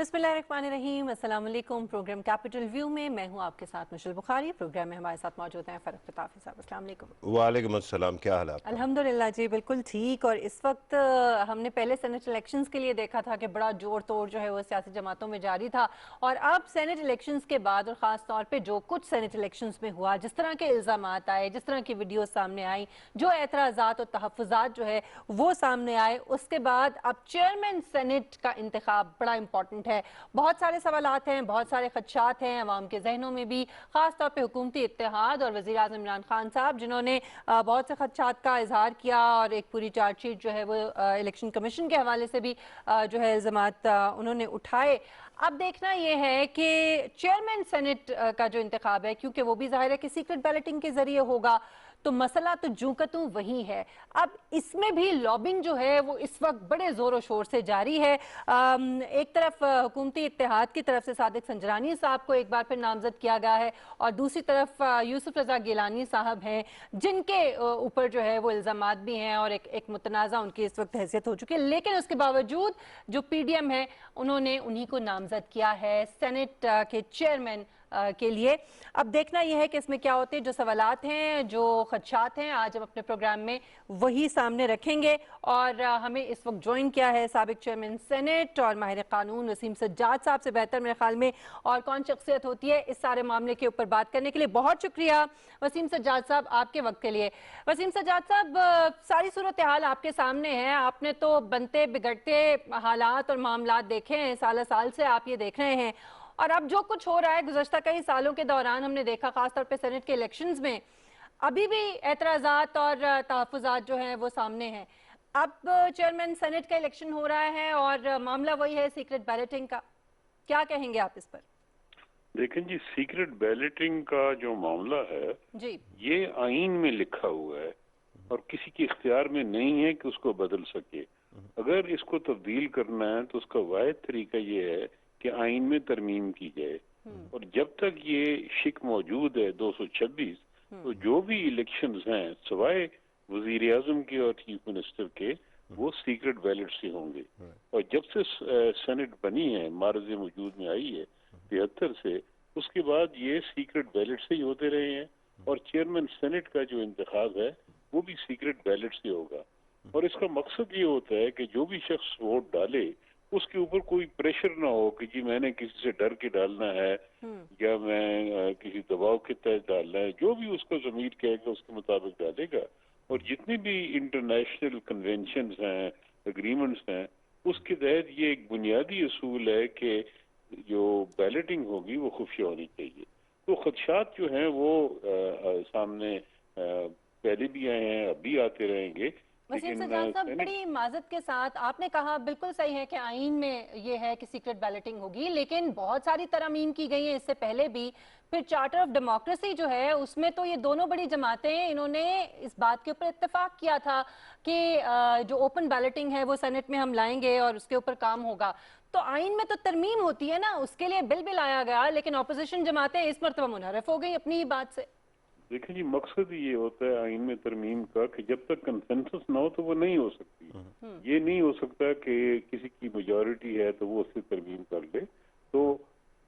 बिस्मिल्लाहिर्रहमानिर्रहीम, अस्सलाम वालेकुम। प्रोग्राम कैपिटल व्यू में मैं हूं आपके साथ मुशल बुखारी। प्रोग्राम में हमारे साथ मौजूद हैं फ़रक फ़ताफ़ी साहब। अस्सलाम वालेकुम। वालेकुम अस्सलाम, क्या हाल है आपका? अल्हम्दुलिल्लाह जी, बिल्कुल ठीक। और इस वक्त हमने पहले सेनेट इलेक्शंस के लिए देखा था कि बड़ा जोर तोड़ जो है वो सियासी जमातों में जारी था, और अब सेनेट इलेक्शंस के बाद और ख़ास तौर पे जो कुछ सेनेट इलेक्शंस में हुआ, जिस तरह के इल्ज़ामात आए, जिस तरह की वीडियो सामने आई, जो एतराज़ात और तहफ़्फ़ुज़ात जो है वो सामने आए, उसके बाद अब चेयरमैन सेनेट का इंतखाब बड़ा इंपॉर्टेंट है। बहुत सारे सवालात हैं, बहुत सारे खदशात हैं अवाम के जहनों में भी, ख़ास तौर पर हुकूमती इत्तेहाद और वज़ीर आज़म इमरान खान साहब, जिन्होंने बहुत से खदशात का इजहार किया और एक पूरी चार्जशीट जो है वो इलेक्शन कमीशन के हवाले से भी जो है इल्ज़ामात उन्होंने उठाए। अब देखना यह है कि चेयरमैन सेनेट का जो इंतखाब है, क्योंकि वो भी जाहिर है कि सीक्रेट बैलेटिंग के जरिए होगा, तो मसला तो जूं का तूं वही है। अब इसमें भी लॉबिंग जो है वो इस वक्त बड़े जोर शोर से जारी है। एक तरफ हुकूमती इत्तेहाद की तरफ से सादिक संजरानी साहब को एक बार फिर नामजद किया गया है, और दूसरी तरफ यूसुफ रजा गिलानी साहब हैं, जिनके ऊपर जो है वो इल्ज़ामात भी हैं और एक मुतनाज़ा उनकी इस वक्त हैसियत हो चुकी है। लेकिन उसके बावजूद जो PDM है उन्होंने उन्हीं को नामजद किया है सेनेट के चेयरमैन के लिए। अब देखना यह है कि इसमें क्या होते हैं। जो सवालात हैं, जो खदशात हैं, आज हम अपने प्रोग्राम में वही सामने रखेंगे। और हमें इस वक्त ज्वाइन किया है साबिक चेयरमैन सेनेट और माहिर कानून वसीम सज्जाद साहब। से बेहतर मेरे ख्याल में और कौन शख्सियत होती है इस सारे मामले के ऊपर बात करने के लिए। बहुत शुक्रिया वसीम सज्जाद साहब आपके वक्त के लिए। वसीम सज्जाद साहब, सारी सूरत हाल आपके सामने है। आपने तो बनते बिगड़ते हालात और मामलात देखे हैं, साल साल से आप ये देख रहे हैं। और अब जो कुछ हो रहा है गुज़श्ता कई सालों के दौरान हमने देखा, खासतौर पे सेनेट के इलेक्शंस में अभी भी एतराज़ात और तहफ़्फ़ुज़ात जो हैं वो सामने हैं। अब चेयरमैन सेनेट का इलेक्शन हो रहा है और मामला वही है सीक्रेट बैलेटिंग का। क्या कहेंगे आप इस पर? देखें जी, सीक्रेट बैलेटिंग का जो मामला है जी, ये आईन में लिखा हुआ है और किसी के इख्तियार में नहीं है कि उसको बदल सके। अगर इसको तब्दील करना है तो उसका वाहिद तरीका ये है कि आईन में तरमीम की जाए। और जब तक ये शिक मौजूद है 226, तो जो भी इलेक्शंस हैं सवाए वजीर आजम के और चीफ मिनिस्टर के, वो सीक्रेट बैलेट से होंगे। और जब से सेनेट बनी है, मार्ज वजूद में आई है 73 से, उसके बाद ये सीक्रेट बैलेट से ही होते रहे हैं। और चेयरमैन सेनेट का जो इंतखाब है वो भी सीक्रेट बैलेट से होगा। और इसका मकसद ये होता है कि जो भी शख्स वोट डाले उसके ऊपर कोई प्रेशर ना हो कि जी मैंने किसी से डर के डालना है या मैं किसी दबाव के तहत डालना है। जो भी उसका ज़मीर कहेगा उसके मुताबिक डालेगा। और जितने भी इंटरनेशनल कन्वेंशंस हैं, एग्रीमेंट्स हैं, उसके तहत ये एक बुनियादी असूल है कि जो बैलेटिंग होगी वो खुफिया होनी चाहिए। तो खदशात जो हैं वो सामने पहले भी आए हैं, अब भी आते रहेंगे। वसीम लेकिन सज्जाद साहब, बड़ी माजत के साथ आपने कहा, बिल्कुल सही है कि आईन में ये है कि सीक्रेट बैलेटिंग होगी, लेकिन बहुत सारी तरमीम की गई है इससे पहले भी। फिर चार्टर ऑफ डेमोक्रेसी जो है उसमें तो ये दोनों बड़ी जमातें, इन्होंने इस बात के ऊपर इत्तेफाक किया था कि जो ओपन बैलेटिंग है वो सेनेट में हम लाएंगे और उसके ऊपर काम होगा। तो आइन में तो तरमीम होती है ना, उसके लिए बिल भी लाया गया, लेकिन अपोजिशन जमातें इस मरतबा मुनहरफ हो गई अपनी ही बात से। देखें जी, मकसद ये होता है आइन में तरमीम का कि जब तक कंसेंसस ना हो तो वो नहीं हो सकती। ये नहीं हो सकता कि किसी की मेजॉरिटी है तो वो उससे तरमीम कर ले। तो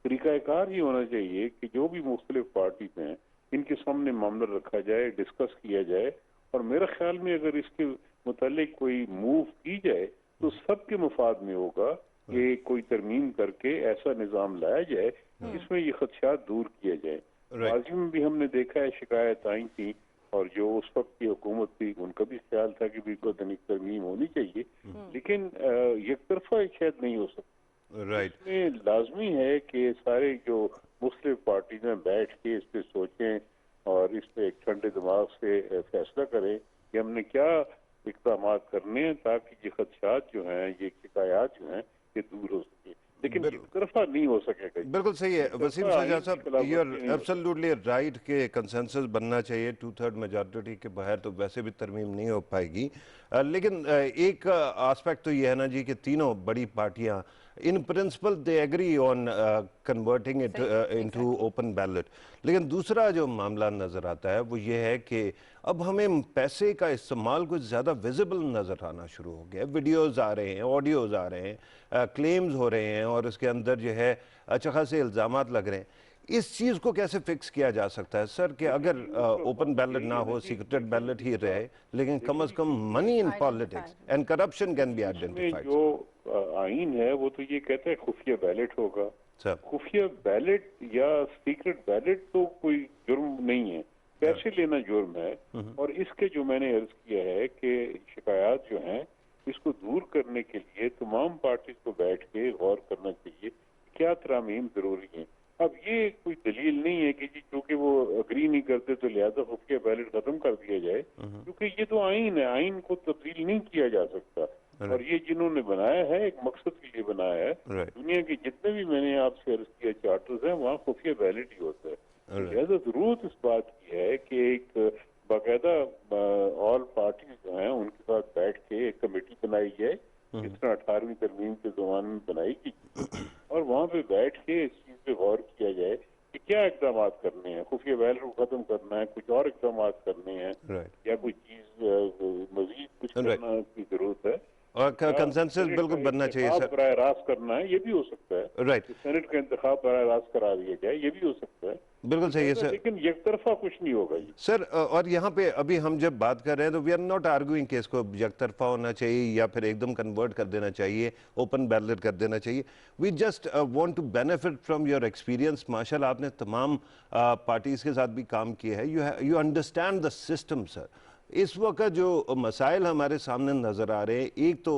तरीकाकार ये होना चाहिए कि जो भी मुख्तलिफ पार्टीज हैं इनके सामने मामला रखा जाए, डिस्कस किया जाए। और मेरे ख्याल में अगर इसके मुतालिक कोई मूव की जाए तो सबके मुफाद में होगा कि कोई तरमीम करके ऐसा निज़ाम लाया जाए जिसमें ये खदशात दूर किए जाए। माजी में भी हमने देखा है शिकायत आई थी, और जो उस वक्त की हुकूमत थी उनका भी ख्याल था कि बिल्कुल तरमीम होनी चाहिए, लेकिन एक तरफा शायद नहीं हो सकती। इसमें लाजमी है कि सारे जो मुख्तलिफ पार्टी में बैठ के इस पे सोचें और इस पे एक ठंडे दिमाग से फैसला करें कि हमने क्या इक़दाम करने हैं ताकि ये खदशात जो हैं, ये शिकायत जो हैं, ये दूर हो सके। लेकिन एक तरफा नहीं हो सकेगा। बिल्कुल सही है वसीम सज्जाद साहब, यू आर एब्सोल्युटली राइट के कंसेंसस बनना चाहिए। 2/3 मेजॉरिटी के बगैर तो वैसे भी तरमीम नहीं हो पाएगी। लेकिन एक एस्पेक्ट तो ये है ना जी कि तीनों बड़ी पार्टियां in principle they agree on converting it into open ballot. लेकिन दूसरा जो मामला नज़र आता है वो ये है कि अब हमें पैसे का इस्तेमाल कुछ ज़्यादा विजिबल नज़र आना शुरू हो गया। वीडियोज़ आ रहे हैं, ऑडियोज़ आ रहे हैं, क्लेम्स हो रहे हैं और उसके अंदर जो है अच्छा खासे इल्ज़ामात लग रहे हैं। इस चीज़ को कैसे फिक्स किया जा सकता है सर कि अगर ओपन बैलेट ना हो, सीक्रेट बैलेट ही रहे, लेकिन कम से कम money in politics and corruption can be identified. जो आइन है वो तो ये कहता है खुफिया बैलेट होगा। खुफिया बैलेट या सीक्रेट बैलेट तो कोई जुर्म नहीं है, पैसे लेना जुर्म है। और इसके जो मैंने अर्ज किया है कि शिकायत जो हैं इसको दूर करने के लिए तमाम पार्टी को बैठ के गौर करना चाहिए क्या तरामीम जरूरी है। अब ये कोई दलील नहीं है कि जी चूंकि वो अग्री नहीं करते तो लिहाजा खुफिया बैलेट खत्म कर दिया जाए, क्योंकि ये तो आइन है, आइन को तब्दील नहीं किया जा सकता। और ये जिन्होंने बनाया है एक मकसद के लिए बनाया है। दुनिया के जितने भी मैंने आपसे अर्ज किया चार्टर्स हैं वहाँ खुफिया बैलेट ही होता है। लिहाजा जरूरत इस बात की है कि एक बाकायदा ऑल पार्टी जो हैं उनके साथ बैठ के एक कमेटी बनाई जाए, जिस तरह 18वीं तरमीम के जमाने में बनाई गई, और वहाँ पे बैठ के इस चीज पे गौर किया जाए कि क्या इकदाम करने हैं। खुफिया बैलेट को खत्म करना है, कुछ और इकदाम करने हैं, या कोई चीज मजीद कुछ करना की जरूरत है, और कंसेंसस बिल्कुल बनना चाहिए सर। बराह रास्त करना है, ये भी हो सकता है। राइट, सेनेट का इंतखाब बराह रास्त करा दिया जाए, ये भी हो सकता है। बिल्कुल सही है सर, लेकिन एक तरफा कुछ नहीं होगा ये सर। और यहाँ पे अभी हम जब बात कर रहे हैं तो वी आर नॉट आर्गुइंग कि इसको एक तरफा होना चाहिए या फिर एकदम कन्वर्ट कर देना चाहिए, ओपन बैलेट कर देना चाहिए। We just want to benefit from your experience. माशाल्लाह आपने तमाम पार्टीज के साथ भी काम किया है, you understand the system sir. इस वक्त जो मसाइल हमारे सामने नज़र आ रहे हैं, एक तो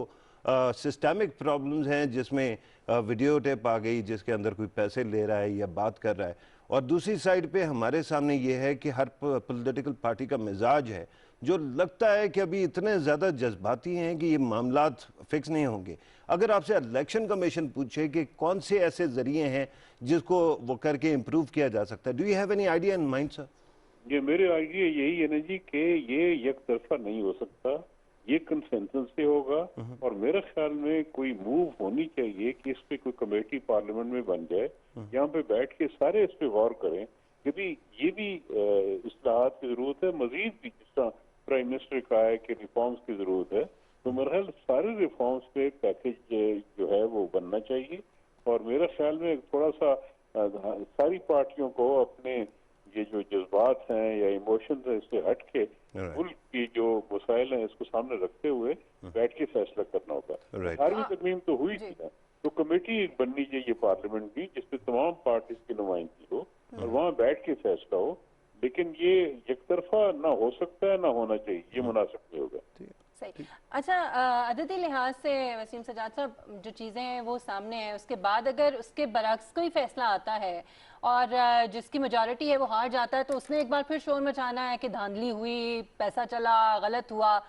सिस्टमिक प्रॉब्लम्स हैं जिसमें वीडियो टेप आ गई जिसके अंदर कोई पैसे ले रहा है या बात कर रहा है, और दूसरी साइड पे हमारे सामने ये है कि हर पॉलिटिकल पार्टी का मिजाज है जो लगता है कि अभी इतने ज़्यादा जज्बाती हैं कि ये मामलात फिक्स नहीं होंगे। अगर आपसे इलेक्शन कमीशन पूछे कि कौन से ऐसे ज़रिए हैं जिसको वो करके इम्प्रूव किया जा सकता है, do you have any idea in mind sir? ये मेरे आइडिया यही है ना जी कि ये एक तरफा नहीं हो सकता, ये कंसेंसस से होगा। और मेरे ख्याल में कोई मूव होनी चाहिए कि इस पे कोई कमेटी पार्लियामेंट में बन जाए, यहाँ पे बैठ के सारे इस पे गौर करें कि भी ये भी इस्लाहात की जरूरत है, मजीद भी जिस तरह प्राइम मिनिस्टर कहा है कि रिफॉर्म्स की जरूरत है, तो मेरे ख्याल सारे रिफॉर्म्स पे पैकेज जो है वो बनना चाहिए। और मेरे ख्याल में थोड़ा सा सारी पार्टियों को अपने ये जो जज्बात हैं या इमोशंस हैं इससे हट के मुल्क की जो मसाइल हैं इसको सामने रखते हुए बैठ के फैसला करना होगा। 18वीं तरमीम तो हुई थी ना, तो कमेटी बननी चाहिए पार्लियामेंट की जिसपे तमाम पार्टीज की नुमाइंदगी हो और वहाँ बैठ के फैसला हो। लेकिन ये एक तरफा ना हो सकता है, ना होना चाहिए, ये मुनासिब नहीं होगा। सही। अच्छा, अददी लिहाज से वसीम सजाद साहब, जो चीज़ें हैं वो सामने हैं, उसके बाद अगर उसके बरक्स कोई फैसला आता है और जिसकी मेजॉरिटी है वो हार जाता है, तो उसने एक बार फिर शोर मचाना है कि धांधली हुई, पैसा चला, गलत हुआ।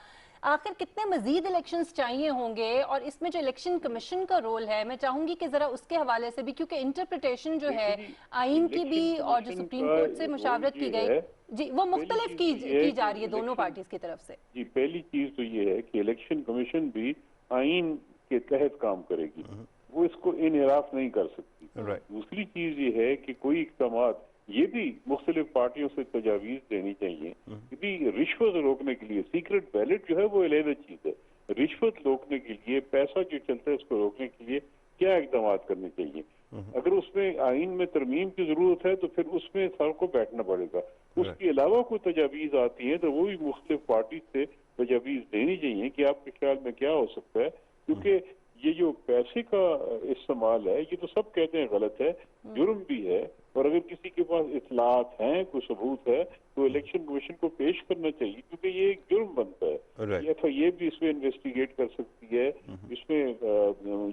आखिर कितने मजीद इलेक्शंस चाहिए होंगे? और इसमें जो इलेक्शन कमीशन का रोल है, मैं चाहूंगी कि जरा उसके हवाले से भी, क्योंकि इंटरप्रिटेशन जो है आइन की भी और जो सुप्रीम कोर्ट से मुशावरत की गई जी, वो मुख्तलिफ की जा रही है दोनों पार्टीज की तरफ से। जी, पहली चीज तो ये है कि इलेक्शन कमीशन भी आइन के तहत काम करेगी, वो इसको इनहिराफ नहीं कर सकती। दूसरी चीज ये है कि कोई इक़दामात ये भी मुख्तलिफ पार्टियों से तजावीज देनी चाहिए कि भी रिश्वत रोकने के लिए, सीक्रेट बैलेट जो है वो अलग चीज है, रिश्वत रोकने के लिए, पैसा जो चलता है उसको रोकने के लिए क्या इक़दाम करने चाहिए। अगर उसमें आइन में तरमीम की जरूरत है तो फिर उसमें सर को बैठना पड़ेगा। उसके अलावा कोई तजावीज आती है तो वो भी मुख्तलिफ पार्टी से तजावीज देनी चाहिए कि आपके ख्याल में क्या हो सकता है, क्योंकि ये जो पैसे का इस्तेमाल है ये तो सब कहते हैं गलत है, जुर्म भी है। और अगर किसी के पास इतलात हैं, कोई सबूत है, तो इलेक्शन कमीशन को पेश करना चाहिए, क्योंकि ये एक जुर्म बनता है। FIA भी इसमें इन्वेस्टिगेट कर सकती है, इसमें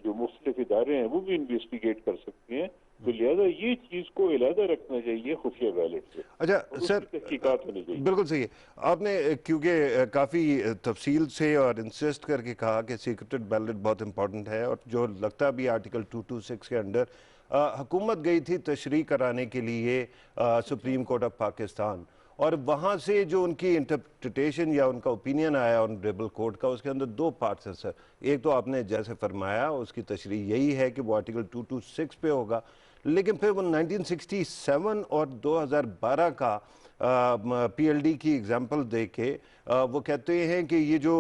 जो मुख्तलिफ इदारे हैं वो भी इन्वेस्टिगेट कर सकती हैं। तो लिहाजा ये चीज को अलहदा रखना चाहिए खुफिया बैलेट से। अच्छा सर, तहकीकात होनी चाहिए। बिल्कुल सही है आपने, क्योंकि काफ़ी तफसील से और इंसिस्ट करके कहा कि सीक्रेट बैलेट बहुत इंपॉर्टेंट है, और जो लगता भी आर्टिकल 226 के अंडर हुकूमत गई थी तशरीह कराने के लिए सुप्रीम कोर्ट ऑफ पाकिस्तान, और वहाँ से जो उनकी इंटरप्रिटेशन या उनका ओपिनियन आया ऑनरेबल कोर्ट का, उसके अंदर दो पार्ट्स हैं सर। एक तो आपने जैसे फरमाया उसकी तशरीह यही है कि वो आर्टिकल 226 पे होगा, लेकिन फिर वो 1967 और 2012 का पीएलडी की एग्जांपल दे के वो कहते हैं कि ये जो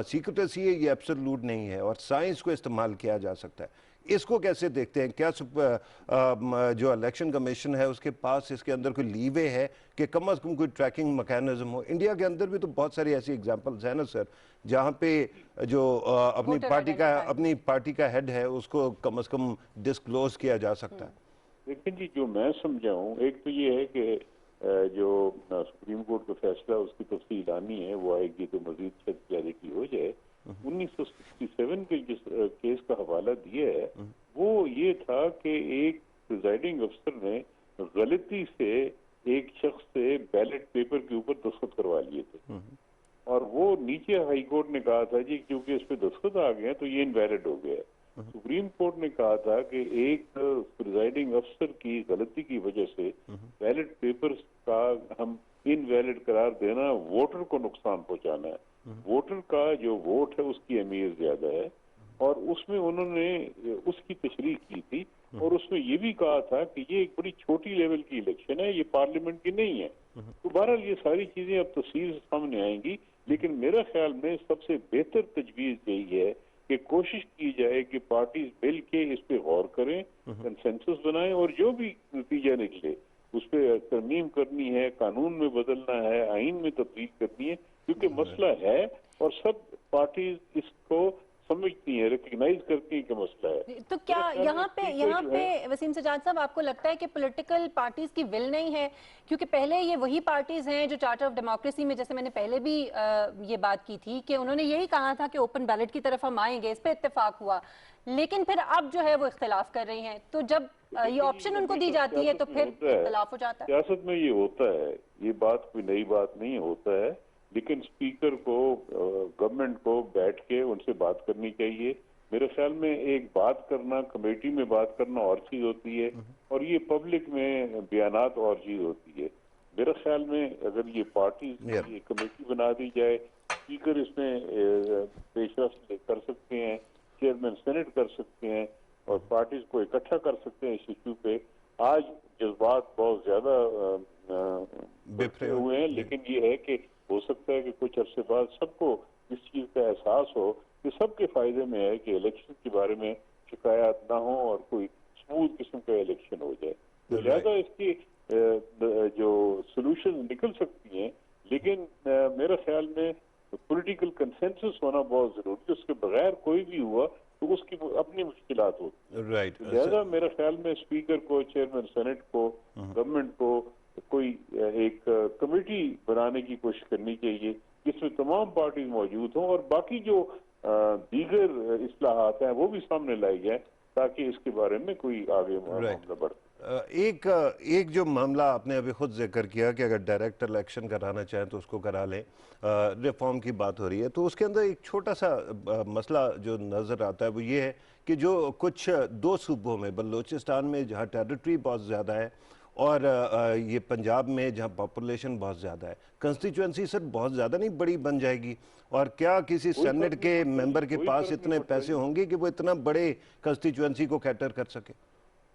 सीक्रेसी है ये एब्सोल्यूट नहीं है और साइंस को इस्तेमाल किया जा सकता है। इसको कैसे देखते हैं? क्या जो इलेक्शन कमीशन है उसके पास इसके अंदर कोई लीवे है कि कम अज कम कोई ट्रैकिंग मैकेनिज्म हो? इंडिया के अंदर भी तो बहुत सारी ऐसी एग्जांपल्स हैं ना सर, जहाँ पे जो अपनी पार्टी का हेड है उसको कम से कम डिस्क्लोज किया जा सकता है। लेकिन जी जो मैं समझाऊं, एक तो ये है कि जो सुप्रीम कोर्ट का फैसला उसकी तफसील आनी है, वो आएगी तो मजीद छत क्लैरिटी हो जाए। 1967 के जिस केस का हवाला दिया है वो ये था कि एक प्रिजाइडिंग अफसर ने गलती से एक शख्स से बैलेट पेपर के ऊपर दस्तखत करवा लिए थे और वो नीचे हाई कोर्ट ने कहा था जी क्योंकि इस पे दस्तखत आ गए तो ये इनवैलिड हो गया। सुप्रीम कोर्ट ने कहा था कि एक प्रिजाइडिंग अफसर की गलती की वजह से बैलेट पेपर्स का हम इनवैलिड करार देना वोटर को नुकसान पहुंचाना है। वोटर का जो वोट है उसकी अहमियत ज्यादा है और उसमें उन्होंने उसकी तशरीह की थी और उसमें ये भी कहा था कि ये एक बड़ी छोटी लेवल की इलेक्शन है, ये पार्लियामेंट की नहीं है। तो बहरहाल ये सारी चीजें अब तफसील से सामने आएंगी, लेकिन मेरा ख्याल में सबसे बेहतर तजवीज यही है कि कोशिश की जाए कि पार्टीज मिल के इस पे गौर करें, कंसेंसस बनाएं और जो भी नतीजा निकले उस पर तरमीम करनी है, कानून में बदलना है, आइन में तब्दील करनी है, क्योंकि मसला है और सब पार्टीज इसको समझती है, रिकग्नाइज करती है कि मसला है। तो क्या यहाँ पे वसीम सजाद साहब आपको लगता है कि पॉलिटिकल पार्टीज की विल नहीं है? क्योंकि पहले ये वही पार्टीज हैं जो चार्टर ऑफ डेमोक्रेसी में, जैसे मैंने पहले भी ये बात की थी कि उन्होंने यही कहा था कि ओपन बैलेट की तरफ हम आएंगे, इस पे इत्तेफाक हुआ, लेकिन फिर अब जो है वो इख्तिलाफ कर रही हैं। तो जब ये ऑप्शन उनको दी जाती है तो फिर इख्तिलाफ हो जाता है। सियासत में ये होता है, ये बात कोई नई बात नहीं होता है, लेकिन स्पीकर को गवर्नमेंट को बैठ के उनसे बात करनी चाहिए। मेरे ख्याल में एक बात करना, कमेटी में बात करना और चीज होती है और ये पब्लिक में बयानात और चीज होती है। मेरे ख्याल में अगर ये पार्टी ये कमेटी बना दी जाए, स्पीकर इसमें पेशरफ्त कर सकते हैं, चेयरमैन सेनेट कर सकते हैं और पार्टीज को इकट्ठा कर सकते हैं इस इश्यू पे। आज जज्बात बहुत ज्यादा बिखरे हुए हैं, लेकिन ये है कि हो सकता है कि कुछ अरसे बाद सबको इस चीज का एहसास हो कि सबके फायदे में है कि इलेक्शन के बारे में शिकायत ना हो और कोई स्मूथ किस्म का इलेक्शन हो जाए। तो लिहाजा इसकी जो सोल्यूशन निकल सकती हैं, लेकिन मेरे ख्याल में पॉलिटिकल कंसेंसस होना बहुत जरूरी है। उसके बगैर कोई भी हुआ तो उसकी अपनी मुश्किलात होती है। लिहाजा मेरे ख्याल में स्पीकर को, चेयरमैन सेनेट को, गवर्नमेंट को कोई एक कमेटी बनाने की कोशिश करनी चाहिए जिसमें तमाम पार्टी मौजूद हों और बाकी जो दीगर इस्लाहात हैं वो भी सामने लाई जाए ताकि इसके बारे में कोई आगे मामला बढ़े। एक जो मामला आपने अभी खुद जिक्र किया कि अगर डायरेक्ट इलेक्शन कराना चाहें तो उसको करा लें, रिफॉर्म की बात हो रही है, तो उसके अंदर एक छोटा सा मसला जो नज़र आता है वो ये है कि जो कुछ दो सूबों में, बलूचिस्तान में जहाँ टेरिटरी बहुत ज़्यादा है और ये पंजाब में जहाँ पॉपुलेशन बहुत ज़्यादा है, कंस्टिट्यूंसी सर बहुत ज़्यादा नहीं बड़ी बन जाएगी? और क्या किसी सेनेट के मेंबर के पास इतने पैसे होंगे कि वो इतना बड़े कंस्टिट्यूंसी को कैटर कर सके?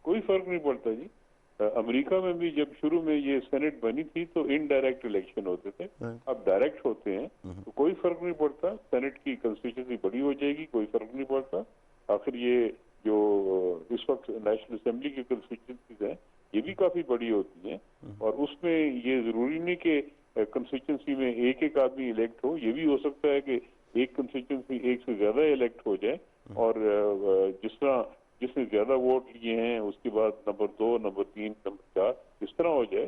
कोई फर्क नहीं पड़ता जी। अमेरिका में भी जब शुरू में ये सेनेट बनी थी तो इनडायरेक्ट इलेक्शन होते थे, अब डायरेक्ट होते हैं, तो कोई फर्क नहीं पड़ता। सेनेट की कंस्टिट्यूंसी बड़ी हो जाएगी, कोई फर्क नहीं पड़ता। आखिर ये जो इस वक्त नेशनल असेंबली की कंस्टिट्यूंसीज हैं ये भी काफी बड़ी होती हैं और उसमें ये जरूरी नहीं कि कंस्टिट्यूंसी में एक एक आदमी इलेक्ट हो, ये भी हो सकता है कि एक कंस्टिट्यूंसी एक से ज्यादा इलेक्ट हो जाए और जिस तरह जिसने ज्यादा वोट लिए हैं उसके बाद नंबर 2, नंबर 3, नंबर 4 इस तरह हो जाए,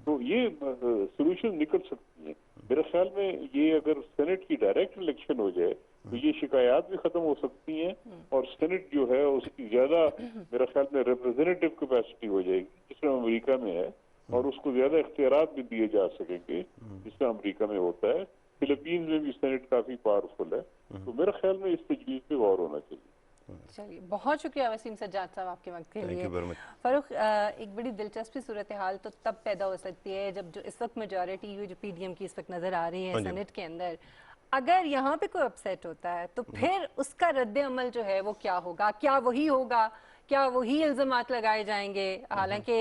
तो ये सोल्यूशन निकल सकती है। मेरे ख्याल में ये अगर सेनेट की डायरेक्ट इलेक्शन हो जाए तो ये शिकायत भी खत्म हो सकती हैं और सेनेट जो है उसकी ज्यादा मेरे ख्याल में रिप्रेजेंटेटिव कैपेसिटी हो जाएगी जिस तरह अमेरिका में है और उसको ज्यादा इख्तियारात भी दिए जा सकेंगे जिस तरह अमेरिका में होता है। फिलीपींस में भी सेनेट काफी पावरफुल है, तो मेरे ख्याल में इस तजवीज पे गौर होना चाहिए। चलिए, बहुत शुक्रिया वसीम सज्जाद साहब आपके वक्त के लिए। फारूक, एक बड़ी दिलचस्पी सूरत हाल तो तब पैदा हो सकती है जब जो इस वक्त मेजॉरिटी जो पीडीएम की इस वक्त नज़र आ रही है सेनेट के अंदर, अगर यहाँ पे कोई अपसेट होता है तो फिर उसका रद्द अमल जो है वो क्या होगा? क्या वही होगा? क्या वही इल्ज़ामात लगाए जाएंगे? हालांकि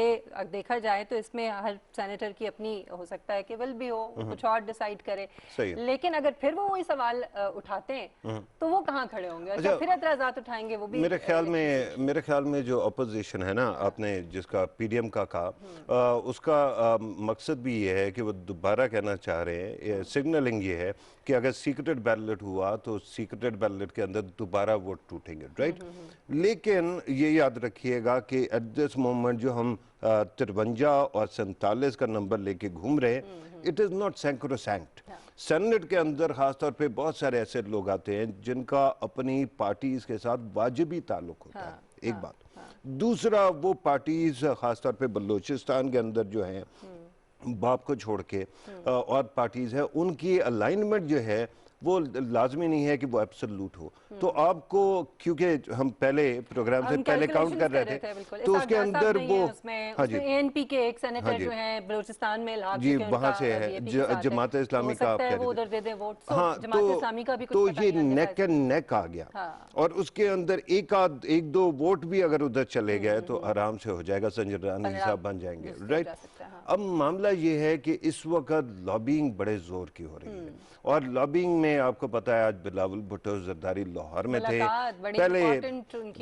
देखा जाए तो इसमें हर सेनेटर की अपनी हो सकता है कि विल भी हो, कुछ और डिसाइड करे, लेकिन अगर फिर वो वही सवाल उठाते हैं तो वो कहाँ खड़े होंगे? अच्छा, फिर एतराज़ात उठाएंगे वो भी? मेरे ख्याल में जो अपोजिशन है ना, आपने जिसका पीडीएम का कहा, उसका मकसद भी ये है कि वो दोबारा कहना चाह रहे हैं, सिग्नलिंग ये है कि अगर सीक्रेट बैलेट हुआ तो सीक्रेट बैलेट के अंदर दोबारा वोट टूटेंगे, राइट? लेकिन ये याद रखिएगा कि एट दिस मोमेंट जो हम 53 और 47 का नंबर लेके घूम रहे हैं, इट इज़ नॉट सैंक्रोसैंक्ट। सेनेट के अंदर खासतौर पे बहुत सारे ऐसे लोग आते हैं जिनका अपनी पार्टीज के साथ वाजिबी ताल्लुक होता है, एक बात। दूसरा, वो पार्टीज खासतौर पे बलूचिस्तान के अंदर जो है, बाप को छोड़ के और पार्टीज है, उनकी अलाइनमेंट जो है वो लाजमी नहीं है कि वो एब्सोल्यूट हो। तो आपको, क्योंकि हम पहले प्रोग्राम से पहले काउंट कर रहे थे, तो उसके अंदर वो, हाँ जी, एएनपी के एक सेनेटर जो हैं बलूचिस्तान में जी, वहाँ से है, जमात इस्लामी का आप कह रहे थे। हाँ, तो ये नेक एंड नेक आ गया, और उसके अंदर एक दो वोट भी अगर उधर चले गए तो आराम से हो जाएगा, संजरानी साहब बन जाएंगे, राइट? अब मामला ये है कि इस वक्त लॉबिंग बड़े जोर की हो रही है, और लॉबिंग में आपको पता है, आज बिलावल भुट्टो जरदारी लाहौर में थे,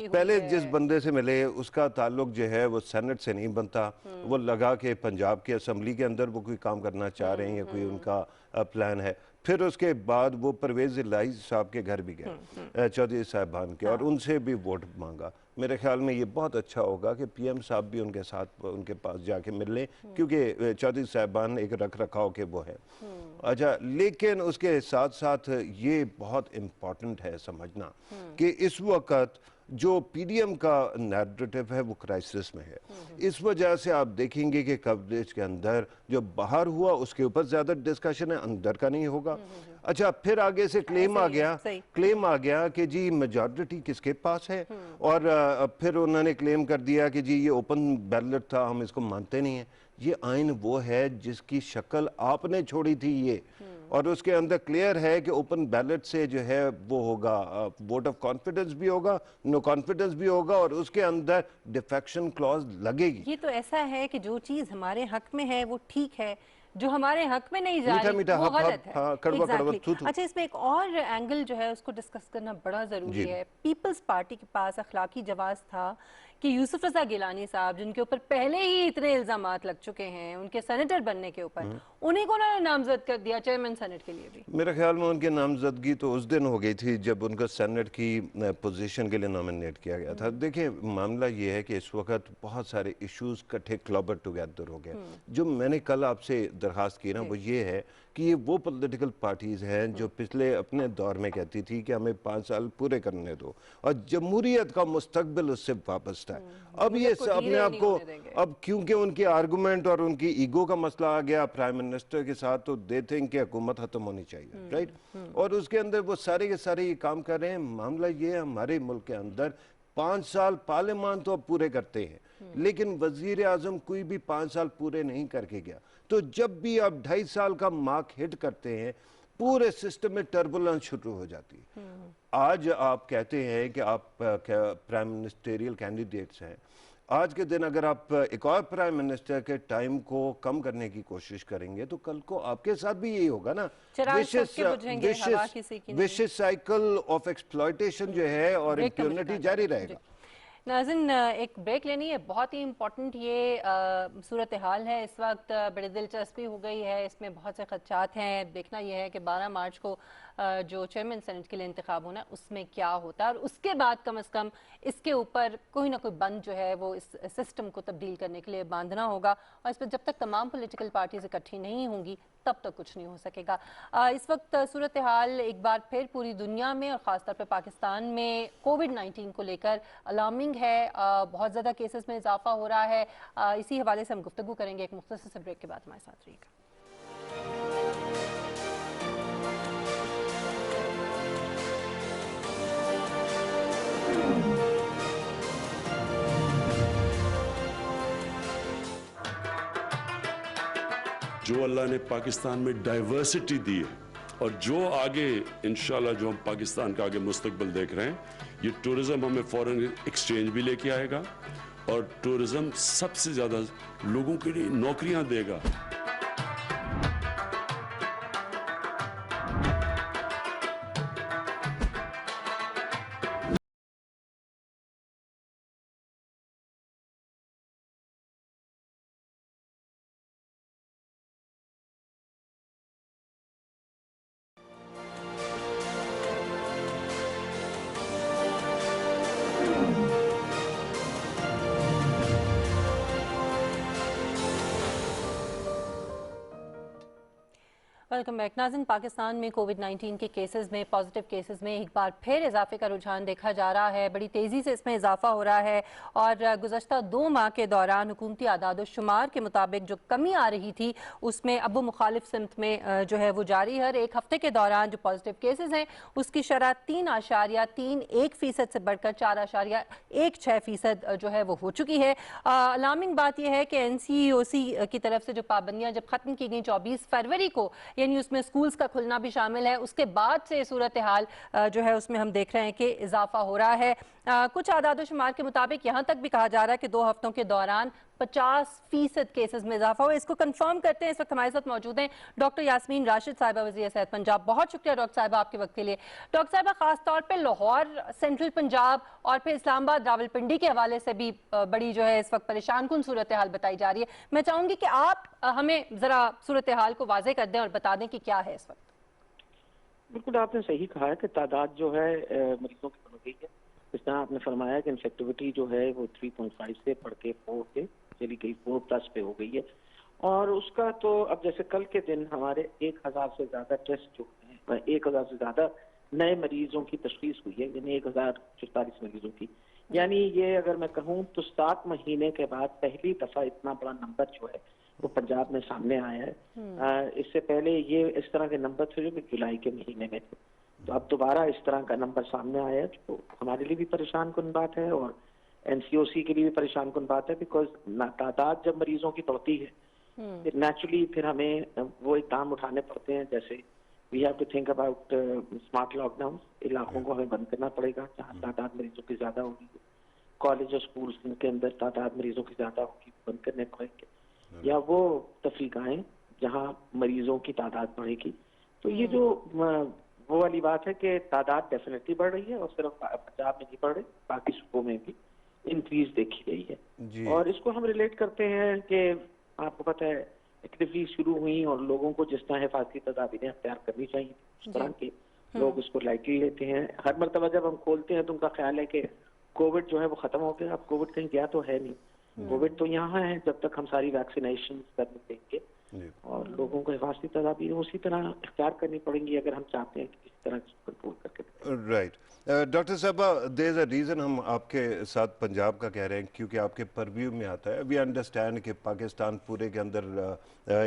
पहले जिस बंदे से मिले उसका ताल्लुक जो है वो सेनेट से नहीं बनता, वो लगा कि पंजाब की असम्बली के अंदर वो कोई काम करना चाह रहे हैं या कोई उनका प्लान है। फिर उसके बाद वो परवेज इलाही साहब के घर भी गए, चौधरी साहबान के, और उनसे भी वोट मांगा। मेरे ख्याल में ये बहुत अच्छा होगा कि पीएम साहब भी उनके साथ उनके पास जाके मिल लें, क्योंकि चौधरी साहबान एक रख रखाव के वो है। अच्छा, लेकिन उसके साथ साथ ये बहुत इम्पोर्टेंट है समझना कि इस वक्त जो पीडीएम का नैरेटिव है वो क्राइसिस में है। इस वजह से आप देखेंगे कि कवरेज के अंदर जो बाहर हुआ उसके ऊपर ज्यादा डिस्कशन है, अंदर का नहीं होगा। अच्छा, फिर आगे से क्लेम आ गया कि जी मेजॉरिटी किसके पास है, और फिर उन्होंने क्लेम कर दिया कि जी ये ओपन बैलेट था, हम इसको मानते नहीं है। ये आइन वो है जिसकी शक्ल आपने छोड़ी थी ये, और उसके अंदर क्लियर है कि ओपन बैलेट से जो है वो होगा, वोट ऑफ कॉन्फिडेंस भी होगा, नो कॉन्फिडेंस भी होगा, और उसके अंदर डिफेक्शन क्लॉज लगेगी। ये तो ऐसा है कि जो चीज हमारे हक में है वो ठीक है, जो हमारे हक में नहीं जा रही वो गलत है। हाँ, कड़वा कड़वा थू थू। अच्छा, इसमें एक और एंगल जो है उसको डिस्कस करना बड़ा जरूरी है। पीपल्स पार्टी के पास अखलाकी जवाब था कि यूसुफ रजा गिलानी साहब, जिनके ऊपर पहले ही इतने इल्जामात लग चुके हैं उनके सेनेटर बनने के ऊपर, उन्हीं को उन्होंने नामजद कर दिया चेयरमैन सेनेट के लिए भी। मेरे ख्याल में उनकी नामजदगी तो उस दिन हो गई थी जब उनको सेनेट की पोजीशन के लिए नॉमिनेट किया गया था। देखिए, मामला ये है कि इस वक्त बहुत सारे इश्यूज इकट्ठे क्लबर टुगेदर हो गए। जो मैंने कल आपसे दरखास्त की ना, वो ये है कि ये वो पॉलिटिकल पार्टीज हैं जो पिछले अपने दौर में कहती थी कि हमें 5 साल पूरे करने दो, और जमहूरियत का मुस्तकबिल उससे वापस है। अब ये अपने आप को, अब क्योंकि उनकी आर्गूमेंट और उनकी ईगो का मसला आ गया प्राइम मिनिस्टर के साथ, तो दे थिंक कि हुकूमत खत्म होनी चाहिए, राइट? और उसके अंदर वो सारे के सारे ये काम कर रहे हैं। मामला ये है, हमारे मुल्क के अंदर 5 साल पार्लियामान तो अब पूरे करते हैं, लेकिन वजीर आजम कोई भी 5 साल पूरे नहीं करके गया। तो जब भी आप 2.5 साल का मार्क हिट करते हैं, पूरे सिस्टम में टर्बुलेंस शुरू हो जाती है। आज आप कहते हैं कि आप प्राइम मिनिस्टेरियल कैंडिडेट्स हैं, आज के दिन अगर आप एक और प्राइम मिनिस्टर के टाइम को कम करने की कोशिश करेंगे तो कल को आपके साथ भी यही होगा ना। विशेष साइकिल ऑफ एक्सप्लॉयटेशन जो है और इम्प्यूनिटी जारी रहेगा। नाज़रीन, एक ब्रेक लेनी है, बहुत ही इम्पोर्टेंट ये सूरत हाल है इस वक्त, बड़ी दिलचस्पी हो गई है, इसमें बहुत से खदशात हैं। देखना यह है कि 12 मार्च को जो चेयरमैन सेनेट के लिए इंतखाब होना है उसमें क्या होता है, और उसके बाद कम से कम इसके ऊपर कोई ना कोई बंद जो है वो इस सिस्टम को तब्दील करने के लिए बांधना होगा, और इस पर जब तक तमाम पॉलिटिकल पार्टीज इकट्ठी नहीं होंगी तब तक कुछ नहीं हो सकेगा। इस वक्त सूरत हाल एक बार फिर पूरी दुनिया में और ख़ासतौर पर पाकिस्तान में कोविड-19 को लेकर अलार्मिंग है, बहुत ज़्यादा केसेस में इजाफा हो रहा है। इसी हवाले से हम गुफ्तगू करेंगे एक मुख्तसर से ब्रेक के बाद। हमारे साथ रहिएगा। जो अल्लाह ने पाकिस्तान में डाइवर्सिटी दी है, और जो आगे इंशाल्लाह जो हम पाकिस्तान का आगे मुस्तकबिल देख रहे हैं, ये टूरिज्म हमें फॉरेन एक्सचेंज भी लेके आएगा और टूरिज्म सबसे ज़्यादा लोगों के लिए नौकरियां देगा। वेलकम बैक नाज़रीन। पाकिस्तान में कोविड-19 के केसेस में, पॉजिटिव केसेस में एक बार फिर इजाफे का रुझान देखा जा रहा है। बड़ी तेज़ी से इसमें इजाफा हो रहा है और गुज़श्ता 2 माह के दौरान हुकूमती आदाद शुमार के मुताबिक जो कमी आ रही थी उसमें अब वो मुखालिफ सिमत में जो है वो जारी है। एक हफ्ते के दौरान जो पॉजिटिव केसेस हैं उसकी शरह 3.31% से बढ़कर 4.16% जो है वो हो चुकी है। अलार्मिंग बात यह है कि NCOC की तरफ से जो पाबंदियाँ जब ख़त्म की गई 24 फरवरी को, यानी उसमें स्कूल्स का खुलना भी शामिल है, उसके बाद से सूरत हाल जो है उसमें हम देख रहे हैं कि इजाफा हो रहा है। कुछ आदाद शुमार के मुताबिक यहाँ तक भी कहा जा रहा है कि 2 हफ्तों के दौरान 50% केसेस में इजाफा हुआ। इसको कंफर्म करते हैं, इस वक्त हमारे साथ मौजूद हैं डॉक्टर यास्मीन राशिद साहिबा, वज़ीर सेहत पंजाब। बहुत शुक्रिया डॉक्टर साहिबा आपके वक्त के लिए। डॉक्टर साहिबा, खास तौर पे लाहौर, सेंट्रल पंजाब और फिर इस्लामाबाद, रावलपिंडी के हवाले से भी बड़ी जो है इस वक्त परेशान कुन सूरत हाल बताई जा रही है। मैं चाहूंगी कि आप हमें जरा सूरत हाल को वाज़ेह कर दें और बता दें कि क्या है इस वक्त। बिल्कुल आपने सही कहा है कि तादाद जो है मरीजों की बढ़ गई है। इस तरह आपने फरमाया कि इन्फेक्टिविटी जो है वो 3.5 से बढ़ के 4 पे चली गई, 4+ पे हो गई है। और उसका तो अब जैसे कल के दिन हमारे 1000 से ज्यादा टेस्ट जो है, 1000 से ज्यादा नए मरीजों की तशखीस हुई है, यानी 1044 मरीजों की। यानी ये अगर मैं कहूँ तो 7 महीने के बाद पहली दफा इतना बड़ा नंबर जो है वो पंजाब में सामने आया है। इससे पहले ये इस तरह के नंबर थे जो कि जुलाई के महीने में थे। तो अब दोबारा इस तरह का नंबर सामने आया है, तो हमारे लिए भी परेशान कुन बात है और NCOC के लिए भी परेशान कुन बात है। बिकॉज तादाद जब मरीजों की बढ़ती है नेचुरली फिर हमें वो इकदाम उठाने पड़ते हैं, जैसे we have to think about smart lockdown. इलाकों को हमें बंद करना पड़ेगा जहाँ तादाद मरीजों की ज्यादा होगी। कॉलेज और स्कूल के अंदर तादाद मरीजों की ज्यादा होगी, बंद करने पड़ेंगे, या वो तफरीकाएं जहाँ मरीजों की तादाद बढ़ेगी। तो ये जो वो वाली बात है कि तादाद डेफिनेटली बढ़ रही है और सिर्फ पंजाब में नहीं बढ़ रही, बाकी सूबों में भी इंक्रीज देखी गई है। और इसको हम रिलेट करते हैं कि आपको पता है एक्टिविटी शुरू हुई और लोगों को जिस तरह हिफाजती तदाबीरें अख्तियार करनी चाहिए उस तरह के लोग इसको लाइटली लेते हैं। हर मरतबा जब हम खोलते हैं तो उनका ख्याल है कि कोविड जो है वो खत्म हो गया। अब कोविड कहीं गया तो है नहीं, कोविड तो यहाँ है जब तक हम सारी वैक्सीनेशन करने देंगे और लोगों को हिफाजती तदाबीर उसी तरह इख्तियार करनी पड़ेंगी अगर हम चाहते हैं कि किसी तरह कंट्रोल करके। राइट डॉक्टर साहबा, देयर इज अ रीज़न हम आपके साथ पंजाब का कह रहे हैं क्योंकि आपके परव्यू में आता है। वी अंडरस्टैंड कि पाकिस्तान पूरे के अंदर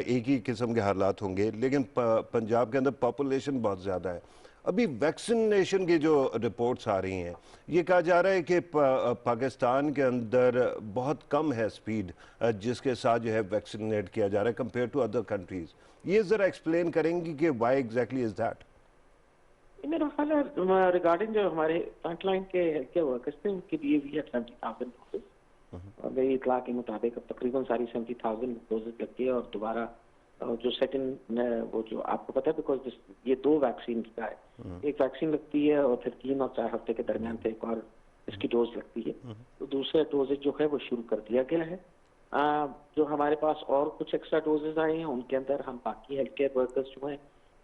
एक ही किस्म के हालात होंगे, लेकिन पंजाब के अंदर पॉपुलेशन बहुत ज़्यादा है। अभी वैक्सीनेशन की जो रिपोर्ट्स आ रही हैं, ये कहा जा रहा है कि पाकिस्तान के अंदर बहुत कम है स्पीड जिसके साथ जो है वैक्सीनेट किया जा रहा है कंपेयर टू अदर कंट्रीज। ये ज़रा एक्सप्लेन करेंगी कि वाई एग्जैक्टली इज दैट? मेरा ख्याल है रिगार्डिंग जो हमारे फ्रंटलाइन के हेल्थ केयर वर्कर्स थे उनके लिए भी 70,000 डोजेज और मेरी इतला के मुताबिक अब तकरीबन सारी 70,000 डोजेज लग गए। और दोबारा जो सेकंड वो जो आपको पता है बिकॉज ये 2 वैक्सीन का है, एक वैक्सीन लगती है और फिर 3 और 4 हफ्ते के दरमियान से एक और इसकी डोज लगती है। तो दूसरा डोजेज जो है वो शुरू कर दिया गया है। जो हमारे पास और कुछ एक्स्ट्रा डोजेज आए हैं उनके अंदर हम बाकी हेल्थ केयर वर्कर्स जो हैं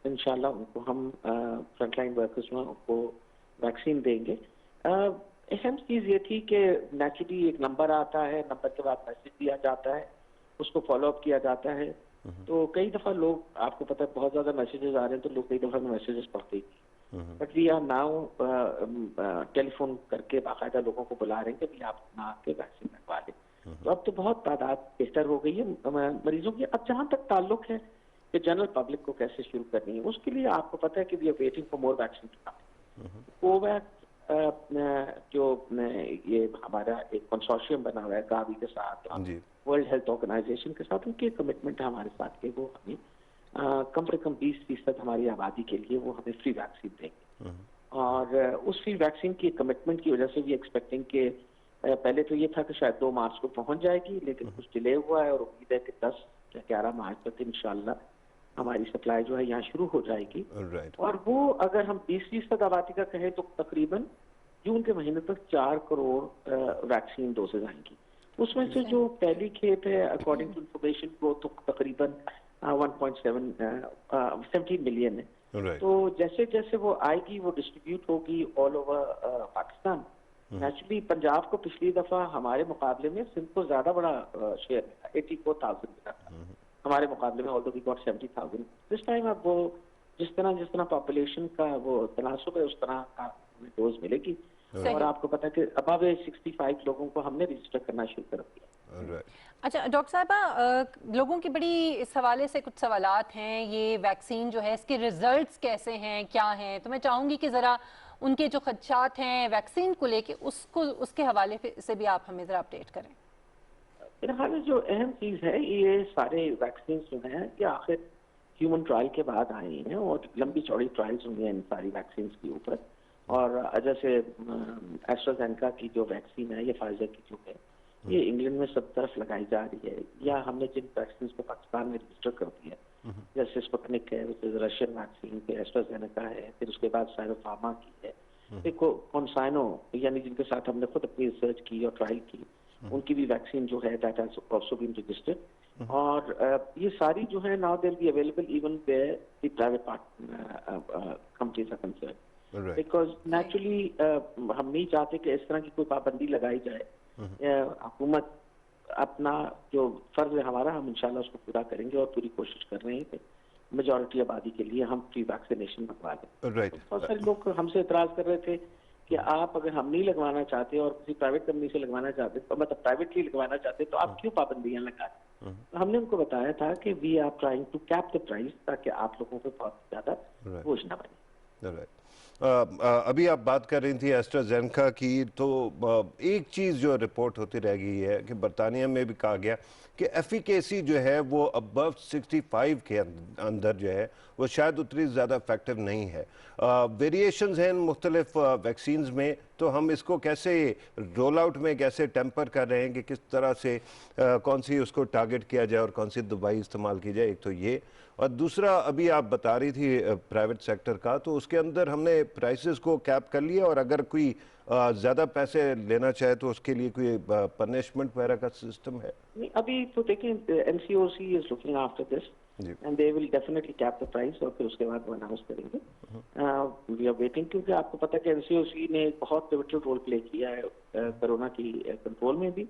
इंशाल्लाह उनको हम फ्रंटलाइन वर्कर्स जो हैं उनको वैक्सीन देंगे। अहम चीज़ ये थी कि नेचुरली एक नंबर आता है, नंबर के बाद मैसेज दिया जाता है, उसको फॉलो अप किया जाता है। तो कई दफ़ा लोग, आपको पता है बहुत ज़्यादा मैसेजेस आ रहे हैं तो लोग कई दफ़ा मैसेजेस पढ़ते ही, but we are now telephone करके बाकायदा लोगों को बुला रहे हैं कि आप ना आके वैक्सीन लगवा लें। तो अब तो बहुत तादाद बेहतर हो गई है मरीजों की। अब जहाँ तक ताल्लुक है कि जनरल पब्लिक को कैसे शुरू करनी है, उसके लिए आपको पता है कि we are waiting for more vaccine to come. Covax जो ये हमारा एक कंसोर्शियम बना हुआ है गावी के साथ, जी। वर्ल्ड हेल्थ ऑर्गेनाइजेशन के साथ, उनके कमिटमेंट है हमारे साथ के वो हमें कम से कम 20% हमारी आबादी के लिए वो हमें फ्री वैक्सीन देंगे। और उस फ्री वैक्सीन की कमिटमेंट की वजह से भी एक्सपेक्टिंग के पहले तो ये था कि शायद 2 मार्च को पहुंच जाएगी, लेकिन कुछ डिले हुआ है और उम्मीद है कि 10 या 11 मार्च तक इंशाल्लाह हमारी सप्लाई जो है यहाँ शुरू हो जाएगी। और वो अगर हम 20% आबादी का कहें तो तकरीबन जून के महीने तक 4 करोड़ वैक्सीन डोजेज आएंगी। उसमें से जो पहली खेप है अकॉर्डिंग टू इंफॉर्मेशन को तो तकरीबन 17 मिलियन है। तो जैसे जैसे वो आएगी वो डिस्ट्रीब्यूट होगी all over Pakistan. Naturally Punjab को पिछली दफा हमारे मुकाबले में सिंध को ज्यादा बड़ा शेयर मिला, 84,000 मिला था हमारे मुकाबले में, although we got 70,000 this time. अब वो जिस तरह पॉपुलेशन का वो तनासुब है उस तरह का डोज मिलेगी। और आपको पता है कि अबव 65 लोगों को हमने रजिस्टर करना शुरू कर दिया। अच्छा डॉक्टर साहबा, लोगों की बड़ी इस हवाले से कुछ सवालात हैं, ये वैक्सीन जो है इसके रिजल्ट्स कैसे हैं, क्या हैं, तो मैं चाहूंगी कि ज़रा उनके जो खदशात हैं वैक्सीन को लेके उसके हवाले से भी आप हमें ज़रा अपडेट करें। फिलहाल जो अहम चीज़ है ये सारे वैक्सीन जो हैं ये आखिर ह्यूमन ट्रायल के बाद आई हैं और लंबी चौड़ी ट्रायल्स हुई हैं इन सारी वैक्सीन के ऊपर। और जैसे एस्ट्राजेनेका की जो वैक्सीन है, ये फाइजर की जो है, ये इंग्लैंड में सब तरफ लगाई जा रही है, या हमने जिन वैक्सीन को पाकिस्तान में रजिस्टर कर दिया जैसे स्पुतनिक है, रशियन वैक्सीन है, एस्ट्राजेनेका है, फिर उसके बाद साइनोफार्मा की है, देखो कॉन्साइनो यानी जिनके साथ हमने खुद अपनी रिसर्च की और ट्रायल की, उनकी भी वैक्सीन जो है that has also been registered. और ये सारी जो है now they will be available even where the private companies are concerned, because naturally हम नहीं चाहते कि इस तरह की कोई पाबंदी लगाई जाए। हुकूमत अपना जो फर्ज है हमारा, हम इंशाल्लाह उसको पूरा करेंगे और पूरी कोशिश कर रहे हैं कि मेजॉरिटी आबादी के लिए हम फ्री वैक्सीनेशन लगवा दें। बहुत सारे लोग हमसे इतराज कर रहे थे कि आप अगर हम नहीं लगवाना चाहते और किसी प्राइवेट कंपनी से लगवाना चाहते, तो मतलब प्राइवेटली लगवाना चाहते, तो आप क्यों पाबंदियां लगाते? तो हमने उनको बताया था कि we are trying to cap the price ताकि आप लोगों को बहुत ज्यादा बोझ ना बने। अभी आप बात कर रही थी एस्ट्राजेनेका की, तो एक चीज़ जो रिपोर्ट होती रह गई है कि बरतानिया में भी कहा गया कि एफिकेसी जो है वो अबव 65 के अंदर जो है वो शायद उतनी ज़्यादा इफेक्टिव नहीं है। वेरिएशंस हैं मुख्तलिफ वैक्सीन्स में, तो हम इसको कैसे रोल आउट में कैसे टेम्पर कर रहे हैं कि किस तरह से कौन सी उसको टारगेट किया जाए और कौन सी दवाई इस्तेमाल की जाए, एक तो ये। और दूसरा अभी आप बता रही थी प्राइवेट सेक्टर का, तो उसके अंदर हमने प्राइसेस को कैप कर लिया और अगर कोई ज़्यादा पैसे लेना चाहे तो उसके लिए कोई पनिशमेंट वगैरह का सिस्टम है? नहीं, अभी तो देखिए NCOC is looking after this and they will definitely cap the price और फिर उसके बाद वो अनाउंस करेंगे। वी आर वेटिंग, क्योंकि आपको पता है कि NCOC ने बहुत पिवटल रोल प्ले किया है कोरोना की कंट्रोल में भी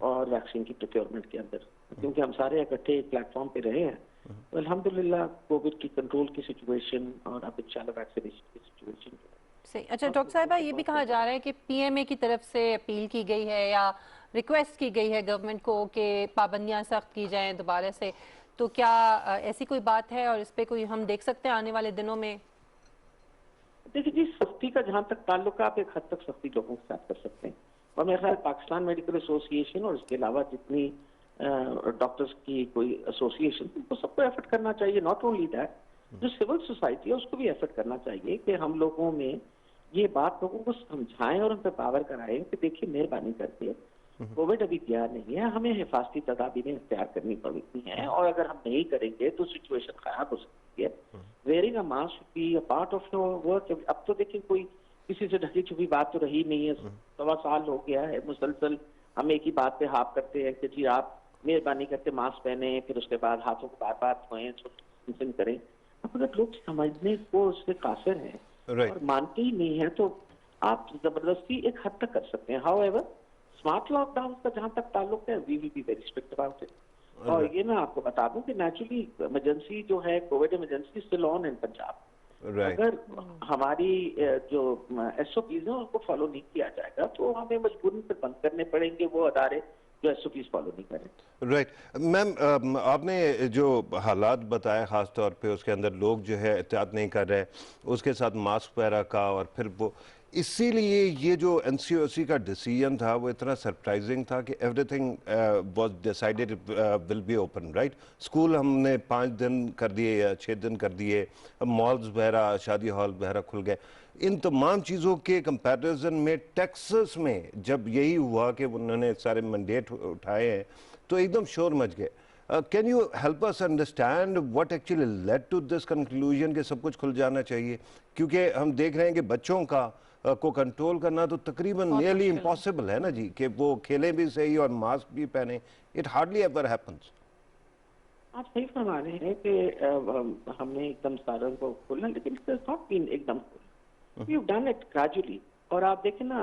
और वैक्सीन की प्रोक्योरमेंट के अंदर, क्योंकि हम सारे इकट्ठे एक प्लेटफॉर्म पे रहे हैं। तो अल्हम्दुलिल्लाह कोविड की कंट्रोल की सिचुएशन और अब इंशाल्लाह वैक्सीनेशन की सिचुएशन सही। अच्छा डॉक्टर साहिबा, ये भी कहा जा रहा है कि PMA की तरफ से अपील की गई है या रिक्वेस्ट की गई है गवर्नमेंट को कि पाबंदियां सख्त की जाएं दोबारा से, तो क्या ऐसी कोई बात है और इस पे कोई हम देख सकते हैं आने वाले दिनों में? देखिए जी, सख्ती का जहाँ तक ताल्लुक है आप एक हद तक सख्ती लोगों के साथ कर सकते हैं, और मेरे ख्याल पाकिस्तान मेडिकल एसोसिएशन और इसके अलावा जितनी डॉक्टर्स की कोई एसोसिएशन, उनको सबको एफर्ट करना चाहिए। नॉट ओनली दैट, जो सिविल सोसाइटी है उसको भी एफर्ट करना चाहिए कि हम लोगों में ये बात लोगों को समझाएं और उन पर पावर कराएं कि देखिए मेहरबानी करके कोविड अभी गया नहीं है, हमें हिफाजती तदाबीरें इख्तियार करनी पड़ती हैं, और अगर हम नहीं करेंगे तो सिचुएशन खराब हो सकती है। Wearing a mask be a part of your work. अब तो देखिए कोई किसी से ढकी छुपी बात तो रही नहीं है, 1.25 साल हो गया है मुसलसल हम एक ही बात पे हाफ करते हैं कि जी आप मेहरबानी करके मास्क पहने, फिर उसके बाद हाथों को बार बार धोएं, सोशल करें। अब अगर लोग समझने को उससे कासिर हैं और मानते ही नहीं है तो आप जबरदस्ती एक हद तक कर सकते हैं। हाउएवर स्मार्ट लॉकडाउन का जहां तक ताल्लुक है, we will be very strict about it. और ये मैं आपको बता दूं कि नेचुरली इमरजेंसी जो है, Covid emergency still on in Punjab. अगर हमारी जो SOPs हैं उनको फॉलो नहीं किया जाएगा तो हमें मजबूरन पर बंद करने पड़ेंगे वो अदारे जो SOPs फॉलो नहीं करें। राइट मैम, आपने जो हालात बताए ख़ास तौर पे उसके अंदर लोग जो है एहतियात नहीं कर रहे, उसके साथ मास्क वगैरह का, और फिर वो इसीलिए ये जो एनसीओसी का डिसीजन था वो इतना सरप्राइजिंग था कि everything was decided will be open, right. School हमने 5 दिन कर दिए या 6 दिन कर दिए, मॉल्स वगैरह, शादी हॉल वगैरह खुल गए। इन तमाम चीज़ों के कंपैरिजन में टेक्सास में जब यही हुआ कि उन्होंने सारे मैंडेट उठाए हैं तो एकदम शोर मच गए। Can you help us understand what actually led to this conclusion कि सब कुछ खुल जाना चाहिए? क्योंकि हम देख रहे हैं कि बच्चों का को कंट्रोल करना तो तकरीबन नियरली इम्पॉसिबल है ना जी, कि वो खेलें भी सही और मास्क भी पहने। It hardly ever happens. आप सही फरमा रहे हैं कि हमने एकदम सारों को खोलना, लेकिन नॉट बीन एकदम खोलना, we have done it gradually. और आप देखें ना,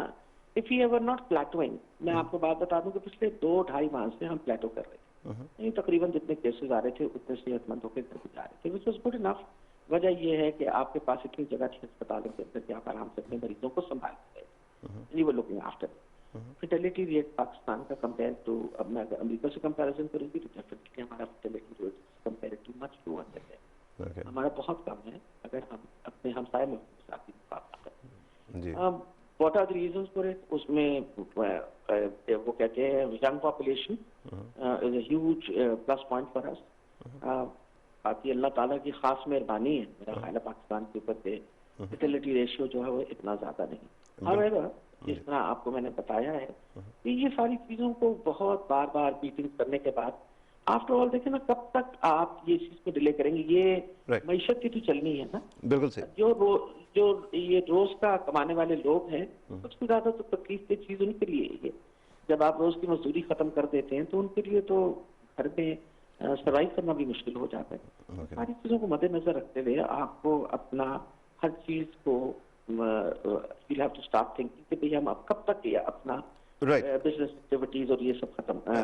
if you ever not plateauing, मैं आपको बात बता दूं कि पिछले 2-2.5 माह से हम प्लेटो कर रहे थे। तकरीबन जितने केसेस आ रहे थे उतने सेहतमंद होकर घर भी जा रहे थे, विच वाज गुड इनफ। वजह यह है कि आपके पास इतनी जगह थी अस्पतालों के अंदर कि आप आराम से अपने मरीजों को संभाल सकते, you were looking after. Fertility rate Pakistan का कंपेयर टू, अब मैं अगर अमेरिका से कंपैरिजन करूंगी तो डेफिनेटली हमारा fertility rate compare too much lower है, हमारा बहुत कम है अगर हम अपने हमसाय मुल्क के साथ मुकाबला करें। What are the reasons for it? उसमें वो कहते हैं young population is a huge plus point for us. बाकी अल्लाह ताला की खास मेहरबानी है मेरा ख्याल है पाकिस्तान के ऊपर पे, फर्टिलिटी रेशियो जो है वो इतना ज्यादा नहीं। हाउएवर जिस तरह आपको मैंने बताया है कि ये सारी चीजों को बहुत बार बार मीटिंग करने के बाद आफ्टर ऑल देखें ना, कब तक आप ये चीज को डिले करेंगे? ये मईशत की तो चलनी है ना। बिल्कुल सही। जो ये रोज का कमाने वाले लोग हैं, सबसे ज्यादा तो तकलीफ की चीज उनके लिए है। जब आप रोज की मजदूरी खत्म कर देते हैं तो उनके लिए तो घर में सर्वाइव करना भी मुश्किल हो जाता है। सारी चीजों को मद्देनजर रखते हुए आपको अपना हर चीज को you'll have to start thinking कि भाई हम अब कब तक ये अपना बिजनेस एक्टिविटीज और ये सब खत्म।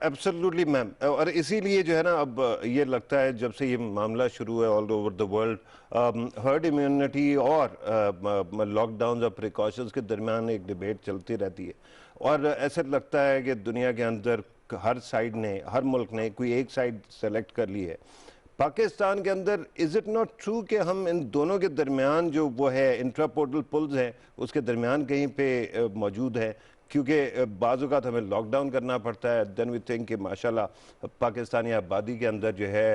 Absolutely ma'am. और इसीलिए जो है ना, अब ये लगता है जब से ये मामला शुरू है all over the world, herd immunity और लॉकडाउन और प्रिकॉशंस के दरमियान एक डिबेट चलती रहती है। और ऐसा लगता है कि दुनिया के अंदर हर साइड ने, हर मुल्क ने कोई एक साइड सेलेक्ट कर ली है। पाकिस्तान के अंदर इज इट नॉट ट्रू कि हम इन दोनों के दरमियान जो वो है इंट्रापोर्टल पुल्स हैं उसके दरमियान कहीं पे मौजूद है? क्योंकि बाज़ औक़ात हमें लॉकडाउन करना पड़ता है, देन वी थिंक कि माशाल्लाह पाकिस्तानी आबादी के अंदर जो है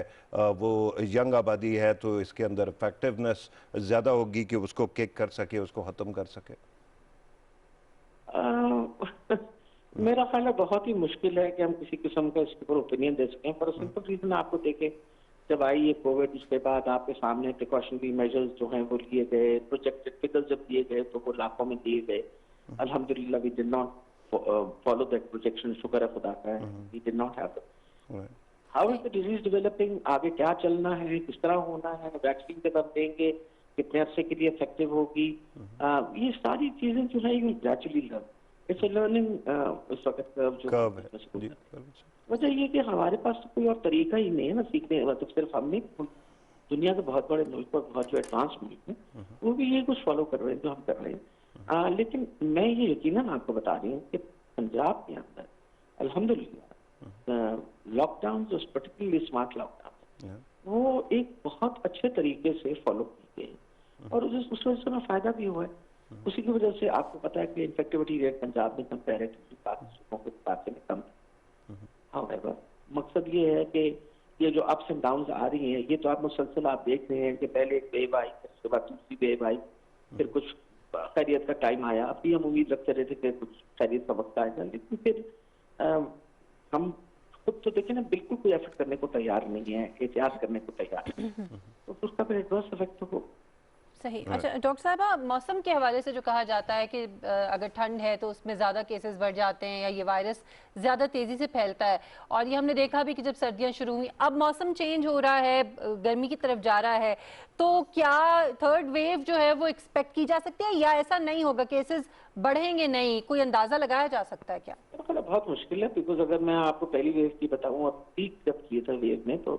वो यंग आबादी है तो इसके अंदर इफेक्टिवनेस ज़्यादा होगी कि उसको किक कर सके, उसको ख़त्म कर सके। मेरा ख्याल है बहुत ही मुश्किल है कि हम किसी किस्म का इसके ऊपर ओपिनियन दे सकें, पर सिंपल रीजन आपको देखें, जब आई ये कोविड उसके बाद आपके सामने प्रिकॉशनरी मेजर्स जो हैं वो लिए गए, प्रोजेक्टेड फिगर्स जब दिए गए तो वो लाखों में दिए गए। अल्हम्दुलिल्लाह we did not follow that projection, शुक्र है खुदा का, we did not have. How is the disease developing? आगे क्या चलना है, किस तरह होना है, वैक्सीन कब हम देंगे, कितने अरसे के लिए इफेक्टिव होगी, ये सारी चीजें जो है ये gradually learn, it's a learning इस वक्त कर्व है। वजह ये कि हमारे पास तो कोई और तरीका ही नहीं है ना सीखने, मतलब सिर्फ हमने दुनिया के बहुत बड़े मुल्क और बहुत जो एडवांस मुल्क हैं वो भी ये कुछ फॉलो कर रहे हैं जो हम कर रहे हैं। लेकिन मैं ये यकीनन आपको बता रही हूँ कि पंजाब के अंदर अल्हम्दुलिल्लाह लॉकडाउन जो पर्टिकुलरली स्मार्ट लॉकडाउन वो एक बहुत अच्छे तरीके से फॉलो किए गए और उस वजह से हमें फायदा भी हुआ है। उसी की वजह से आपको पता है कि इन्फेक्टिविटी रेट पंजाब में कंपैरेटिवली बाकी सूबों के हिसाब से कम है। हाउएवर मकसद ये है कि ये जो अप्स एंड डाउन्स आ रही हैं ये तो आप मुसलसल आप देख रहे हैं कि पहले एक वेव आई, फिर उसके बाद दूसरी वेव आई, फिर कुछ खैरियत का टाइम आया। अब भी हम उम्मीद रखते रहे थे कि कुछ खैरियत का वक्त आएगा, लेकिन फिर हम खुद तो देखें ना बिल्कुल कोई एफर्ट करने को तैयार नहीं है, एहतियात करने को तैयार नहीं है, तो उसका फिर एडवर्स इफेक्ट तो हो। सही। अच्छा डॉक्टर साहब, मौसम के हवाले से जो कहा जाता है कि अगर ठंड है तो उसमें ज़्यादा केसेस बढ़ जाते हैं या ये वायरस ज़्यादा तेज़ी से फैलता है, और ये हमने देखा भी कि जब सर्दियां शुरू हुई, अब मौसम चेंज हो रहा है, गर्मी की तरफ जा रहा है, तो क्या थर्ड वेव जो है वो एक्सपेक्ट की जा सकती है या ऐसा नहीं होगा, केसेस बढ़ेंगे नहीं, कोई अंदाज़ा लगाया जा सकता है क्या? बहुत मुश्किल है, बिकॉज अगर मैं आपको पहली वेव की बताऊँ, अब पीक जब किए था वेव में तो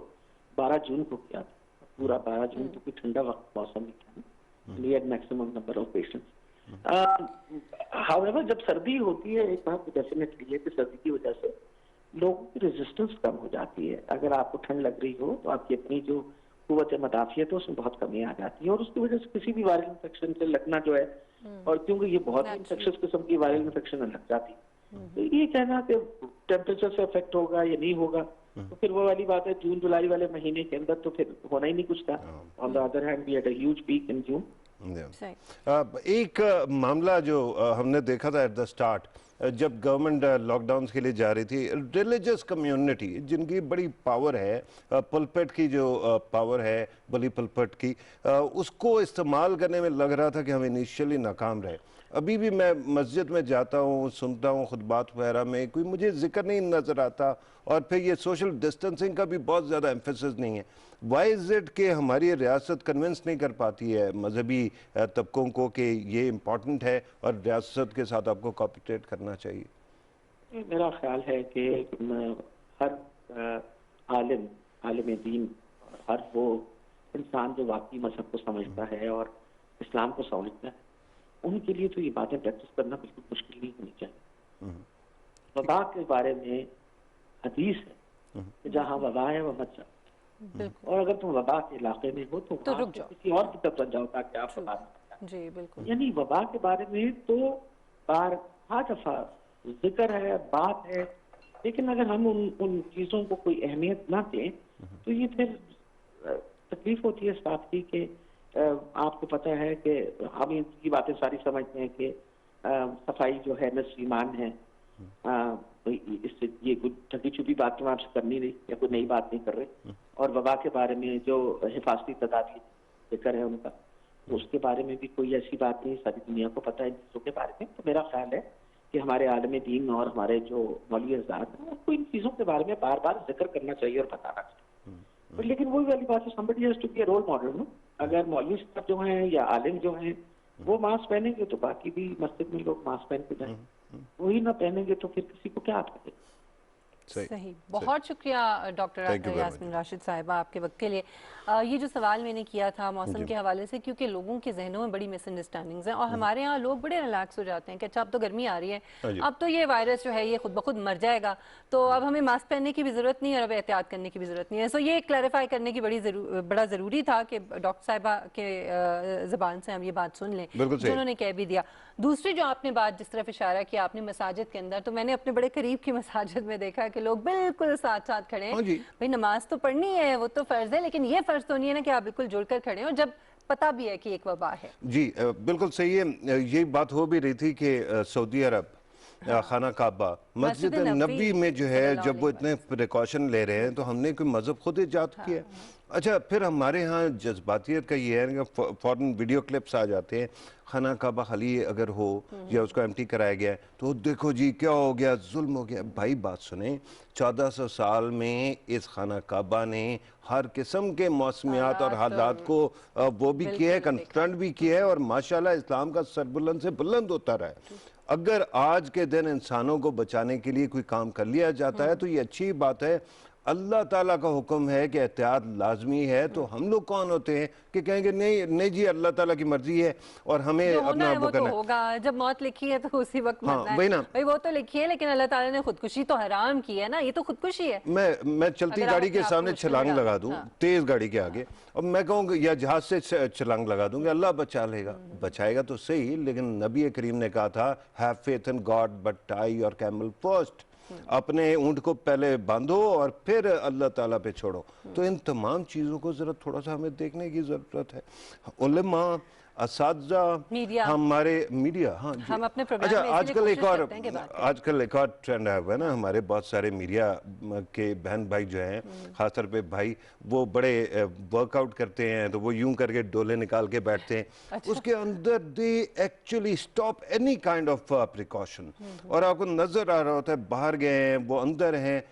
12 जून को किया था, पूरा 12 जून तो कोई ठंडा वक्त मौसम ही था, we had maximum number of patients. However, जब सर्दी होती है एक बात डेफिनेटली है कि सर्दी की वजह से लोगों की रेजिस्टेंस कम हो जाती है। अगर आपको ठंड लग रही हो तो आपकी अपनी जो कुव्वत मदाफियत है उसमें बहुत कमी आ जाती है और उसकी वजह से किसी भी वायरल इन्फेक्शन से लगना जो है और क्योंकि ये बहुत इंफेक्शियस किस्म की वायरल इन्फेक्शन लग जाती है, तो ये कहना कि टेम्परेचर से इफेक्ट होगा या नहीं होगा, तो फिर वो वाली बात है, जून जुलाई वाले महीने के अंदर तो फिर होना ही नहीं कुछ था। On the other hand we had a huge peak in June. एक मामला जो हमने देखा था एट द स्टार्ट, जब गवर्नमेंट लॉकडाउन के लिए जा रही थी, रिलीजियस कम्युनिटी जिनकी बड़ी पावर है, पुलपेट की जो पावर है, बली पुलपेट की, उसको इस्तेमाल करने में लग रहा था कि हम इनिशियली नाकाम रहे। अभी भी मैं मस्जिद में जाता हूँ, सुनता हूँ खुतबात वगैरह में, कोई मुझे जिक्र नहीं नज़र आता, और फिर ये सोशल डिस्टेंसिंग का भी बहुत ज़्यादा एम्फेसिस नहीं है। वाई इज़ इट कि हमारी रियासत कन्विंस नहीं कर पाती है मजहबी तबकों को कि ये इम्पोर्टेंट है और रियासत के साथ आपको कोऑपरेट करना चाहिए? मेरा ख्याल है कि हर आलिम दीन, हर वो इंसान जो वाकई मजहब को समझता है और इस्लाम को समझता है, उनके लिए तो ये बातें प्रैक्टिस करना बिल्कुल मुश्किल नहीं होनी चाहिए। वबा के बारे में हदीस है कि जहाँ वबा है वह मत जाओ, और अगर तुम वबा के इलाके में हो तो रुक जाओ, किसी और की तरफ जाओ ताकि आप वबा में जी बिल्कुल। यानी वबा के बारे में तो बारहा दफा जिक्र है, बात है, लेकिन अगर हम उन चीजों को कोई अहमियत ना दें तो ये फिर तकलीफ होती है इस बात की कि आपको पता है कि हम इनकी बातें सारी समझते हैं कि सफाई जो है नस्ल ईमान है, इससे ये कोई ठगी छुपी बात तो आपसे करनी नहीं या कोई नई बात नहीं कर रहे, और वबा के बारे में जो हिफाजती तदाबीर जिक्र है उनका, तो उसके बारे में भी कोई ऐसी बात नहीं, सारी दुनिया को पता है इन चीज़ों के बारे में। तो मेरा ख्याल है कि हमारे आलम दीन और हमारे जो मौलवी हज़रात हैं उनको इन चीज़ों के बारे में बार बार जिक्र करना चाहिए और बताना चाहिए। लेकिन वही वाली बात है, somebody has to be a role model, no? अगर मौलवी साहब जो हैं या आलिम जो हैं वो मास्क पहनेंगे तो बाकी भी मस्जिद में लोग मास्क पहन के जाएं, वही ना पहनेंगे तो फिर किसी को क्या आता है। सही, बहुत शुक्रिया डॉक्टर यास्मीन राशिद साहिबा आपके वक्त के लिए। ये जो सवाल मैंने किया था मौसम के हवाले से, क्योंकि लोगों के जहनों में बड़ी मिसअंडरस्टैंडिंग्स हैं और हमारे यहाँ लोग बड़े रिलैक्स हो जाते हैं कि अच्छा अब तो गर्मी आ रही है, अब तो ये वायरस जो है ये खुद ब खुद मर जाएगा, तो अब हमें मास्क पहनने की भी ज़रूरत नहीं है और अब एहतियात करने की भी ज़रूरत नहीं है। सो ये क्लैरिफाई करने की बड़ा ज़रूरी था कि डॉक्टर साहिबा के ज़बान से हम ये बात सुन लें जो उन्होंने कह भी दिया। दूसरी जो आपने बात जिस तरफ इशारा किया आपने मसाजिद के अंदर, तो मैंने अपने बड़े करीब की मसाजिद में देखा कि लोग बिल्कुल साथ साथ खड़े हैं। भाई नमाज तो पढ़नी है, वो तो फर्ज है, लेकिन ये फर्ज तो नहीं है ना कि आप बिल्कुल जुड़कर खड़े हो जब पता भी है कि एक वबा है। जी बिल्कुल सही है। यही बात हो भी रही थी कि सऊदी अरब खाना काबा मस्जिद नबी में जो है जब वो इतने प्रिकॉशन ले रहे हैं तो हमने कोई मजहब खुद इजाद किया। अच्छा, फिर हमारे यहाँ जज्बातियत का ये है कि फौरन वीडियो क्लिप्स आ जाते हैं, खाना काबा खाली अगर हो या उसको एम्प्टी कराया गया है तो देखो जी क्या हो गया, जुल्म हो गया। भाई बात सुने, 1400 साल में इस खाना काबा ने हर किस्म के मौसमियात और हालात को वो भी किया है, कन्फ्रंट भी किया है और माशाल्लाह इस्लाम का सरबुलंद से बुलंद होता रहा है। अगर आज के दिन इंसानों को बचाने के लिए कोई काम कर लिया जाता है तो ये अच्छी बात है। अल्लाह ताला का हुक्म है कि एहतियात लाजमी है, तो हम लोग कौन होते हैं कि कहेंगे नहीं नहीं जी अल्लाह ताला की मर्जी है और हमें अपना वो करना है। होगा जब मौत लिखी है तो उसी वक्त मरना है। वही ना भाई, वो तो लिखी है, लेकिन अल्लाह ताला ने खुदकुशी तो हराम की है ना, ये तो खुदकुशी है। मैं चलती गाड़ी के सामने छलांग लगा दूं, तेज गाड़ी के आगे, और मैं कहूँ या जहाज से छलांग लगा दूंगी, अल्लाह बचा लेगा, बचाएगा तो सही, लेकिन नबी करीम ने कहा था have faith in God but tie your camel first, अपने ऊंट को पहले बांधो और फिर अल्लाह ताला पे छोड़ो। तो इन तमाम चीज़ों को ज़रा थोड़ा सा हमें देखने की ज़रूरत है। उलमा, असातिज़ा, हमारे मीडिया, हाँ जी। हम अपने प्रोग्राम में आजकल एक और ट्रेंड आया हुआ है ना, हमारे बहुत सारे मीडिया के बहन भाई जो हैं, खासतौर पे भाई, वो बड़े वर्कआउट करते हैं तो वो यूं करके डोले निकाल के बैठते हैं। अच्छा। उसके अंदर they actually stop any kind of precaution, और आपको नजर आ रहा होता है बाहर गए हैं वो अंदर हैं।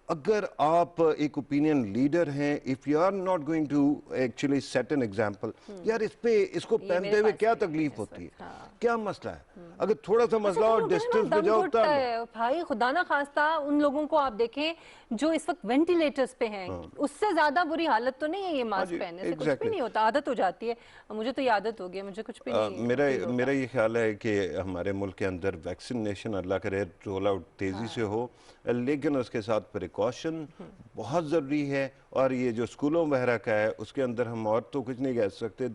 अगर आप एक ओपिनियन लीडर हैं, if you are not going to actually set an example, यार इसको पहनते हुए क्या तकलीफ होती है, क्या मसला है? अगर थोड़ा सा मसला और डिस्टेंस पे जाओ तब भाई, खुदा ना खास्ता उन लोगों को आप देखें जो इस वक्त वेंटिलेटर्स पे हैं, उससे ज्यादा बुरी हालत तो नहीं है ये मास्क पहनने से, कुछ भी नहीं होता, आदत हो जाती है। मुझे तो ये आदत हो गई, मुझे कुछ भी नहीं। मेरा ये ख्याल है कि हमारे मुल्क के अंदर वैक्सीनेशन अल्लाह करे रोल आउट तेजी से हो, लेकिन उसके साथ प्रिकॉशन बहुत ज़रूरी है। और ये जो स्कूलों वगैरह का है उसके अंदर हम और तो कुछ नहीं कह सकते।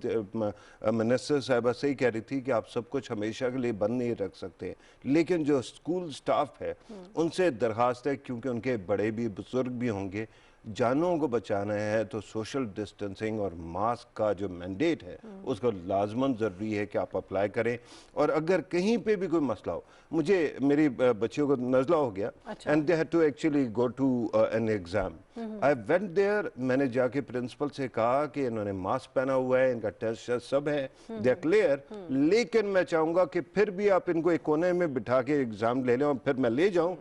मिनिस्टर साहिबा सही कह रही थी कि आप सब कुछ हमेशा के लिए बंद नहीं रख सकते, लेकिन जो स्कूल स्टाफ है उनसे दरख्वास्त है, क्योंकि उनके बड़े भी बुजुर्ग भी होंगे, जानों को बचाना है तो सोशल डिस्टेंसिंग और मास्क का जो मैंडेट है उसको लाजमन ज़रूरी है कि आप अप्लाई करें। और अगर कहीं पे भी कोई मसला हो, मुझे मेरी बच्चियों को नज़ला हो गया and they had to actually go to an exam, I went there, मैंने जाके प्रिंसिपल से कहा कि इन्होंने मास्क पहना हुआ है, इनका टेस्ट सब है, दे आर क्लियर, लेकिन मैं चाहूँगा कि फिर भी आप इनको एक कोने में बिठा के एग्ज़ाम ले लें और फिर मैं ले जाऊँ,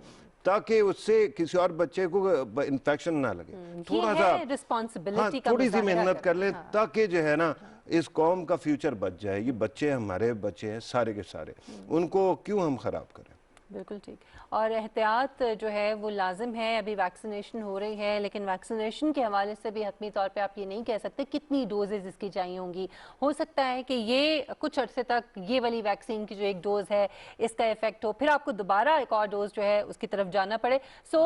ताकि उससे किसी और बच्चे को इन्फेक्शन ना लगे। थोड़ा सा रिस्पॉन्सिबिलिटी का थोड़ी सी मेहनत कर लें ताकि जो है ना इस कौम का फ्यूचर बच जाए। ये बच्चे हमारे बच्चे हैं सारे के सारे, उनको क्यों हम खराब करें। बिल्कुल ठीक। और एहतियात जो है वो लाजिम है। अभी वैक्सीनेशन हो रही है, लेकिन वैक्सीनेशन के हवाले से भी हतमी तौर पे आप ये नहीं कह सकते कितनी डोजेज इसकी चाहिए होंगी। हो सकता है कि ये कुछ अरसे तक ये वाली वैक्सीन की जो एक डोज है इसका इफेक्ट हो, फिर आपको दोबारा एक और डोज जो है उसकी तरफ जाना पड़े। सो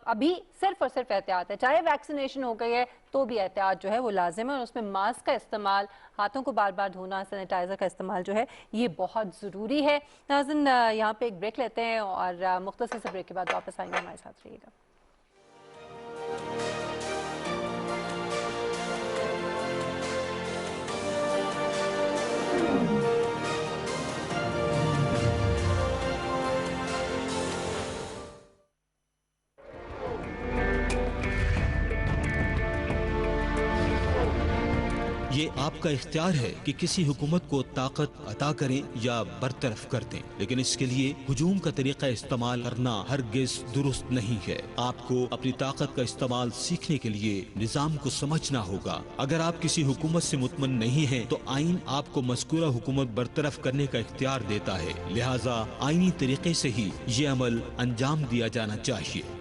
अभी सिर्फ और सिर्फ एहतियात है, चाहे वैक्सीनेशन हो गई है तो भी एहतियात जो है वो लाजिम है। और उसमें मास्क का इस्तेमाल, हाथों को बार बार धोना, सैनिटाइजर का इस्तेमाल जो है ये बहुत ज़रूरी है। नाज़रीन, यहाँ पे एक ब्रेक लेते हैं और मुख्तसर से ब्रेक के बाद वापस आएंगे, हमारे साथ रहिएगा। ये आपका इख्तियार है कि किसी हुकूमत को ताकत अता करें या बरतरफ कर दें, लेकिन इसके लिए हुजूम का तरीका इस्तेमाल करना हरगिज दुरुस्त नहीं है। आपको अपनी ताकत का इस्तेमाल सीखने के लिए निज़ाम को समझना होगा। अगर आप किसी हुकूमत से मुतमन नहीं हैं, तो आइन आपको मज़कूरा हुकूमत बरतरफ करने का इख्तियार देता है, लिहाजा आइनी तरीके से ही ये अमल अंजाम दिया जाना चाहिए।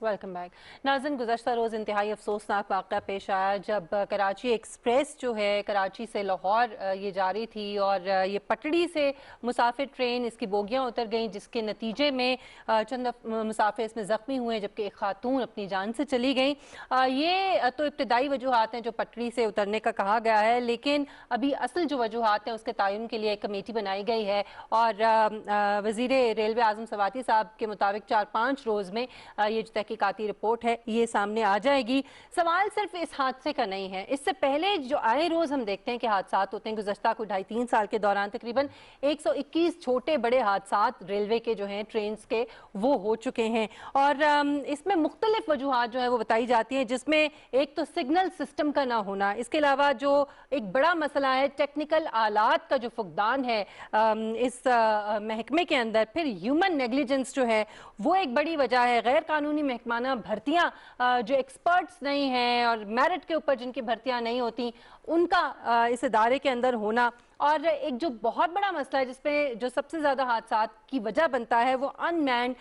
Welcome back. नाज़रीन, गुज़श्ता रोज़ इंतहाई अफसोसनाक वाक़या पेश आया जब कराची एक्सप्रेस जो है कराची से लाहौर ये जारी थी और ये पटड़ी से मुसाफिर ट्रेन इसकी बोगियां उतर गईं, जिसके नतीजे में चंद मुसाफिर इसमें ज़ख्मी हुए जबकि एक खातून अपनी जान से चली गई। ये तो इब्तदाई वजूहात हैं जो पटड़ी से उतरने का कहा गया है, लेकिन अभी असल जो वजूहात हैं उसके तयन के लिए एक कमेटी बनाई गई है और वज़ीर रेलवे आज़म सवाती साहब के मुताबिक 4-5 रोज़ में ये जो तहकीकाती रिपोर्ट है ये सामने आ जाएगी। सवाल सिर्फ इस हादसे का नहीं है, इससे पहले जो आए रोज हम देखते हैं कि हादसा होते हैं। गुज़श्ता को 2.5-3 साल के दौरान तकरीबन 121 छोटे बड़े हादसा रेलवे के जो हैं ट्रेन के वो हो चुके हैं और इसमें मुख्तलिफ वजूहात जो है वो बताई जाती हैं, जिसमें एक तो सिग्नल सिस्टम का ना होना, इसके अलावा जो एक बड़ा मसला है टेक्निकल आलात का जो फुकदान है इस महकमे के अंदर, फिर ह्यूमन नेग्लिजेंस जो है वो एक बड़ी वजह है, गैर कानूनी महकमाना भर्तियां जो एक्सपर्ट्स नहीं हैं और मेरिट के ऊपर जिनकी भर्तियां नहीं होती उनका इस इदारे के अंदर होना, और एक जो बहुत बड़ा मसला है जिसपे जो सबसे ज़्यादा हादसा की वजह बनता है वो अनमैन्ड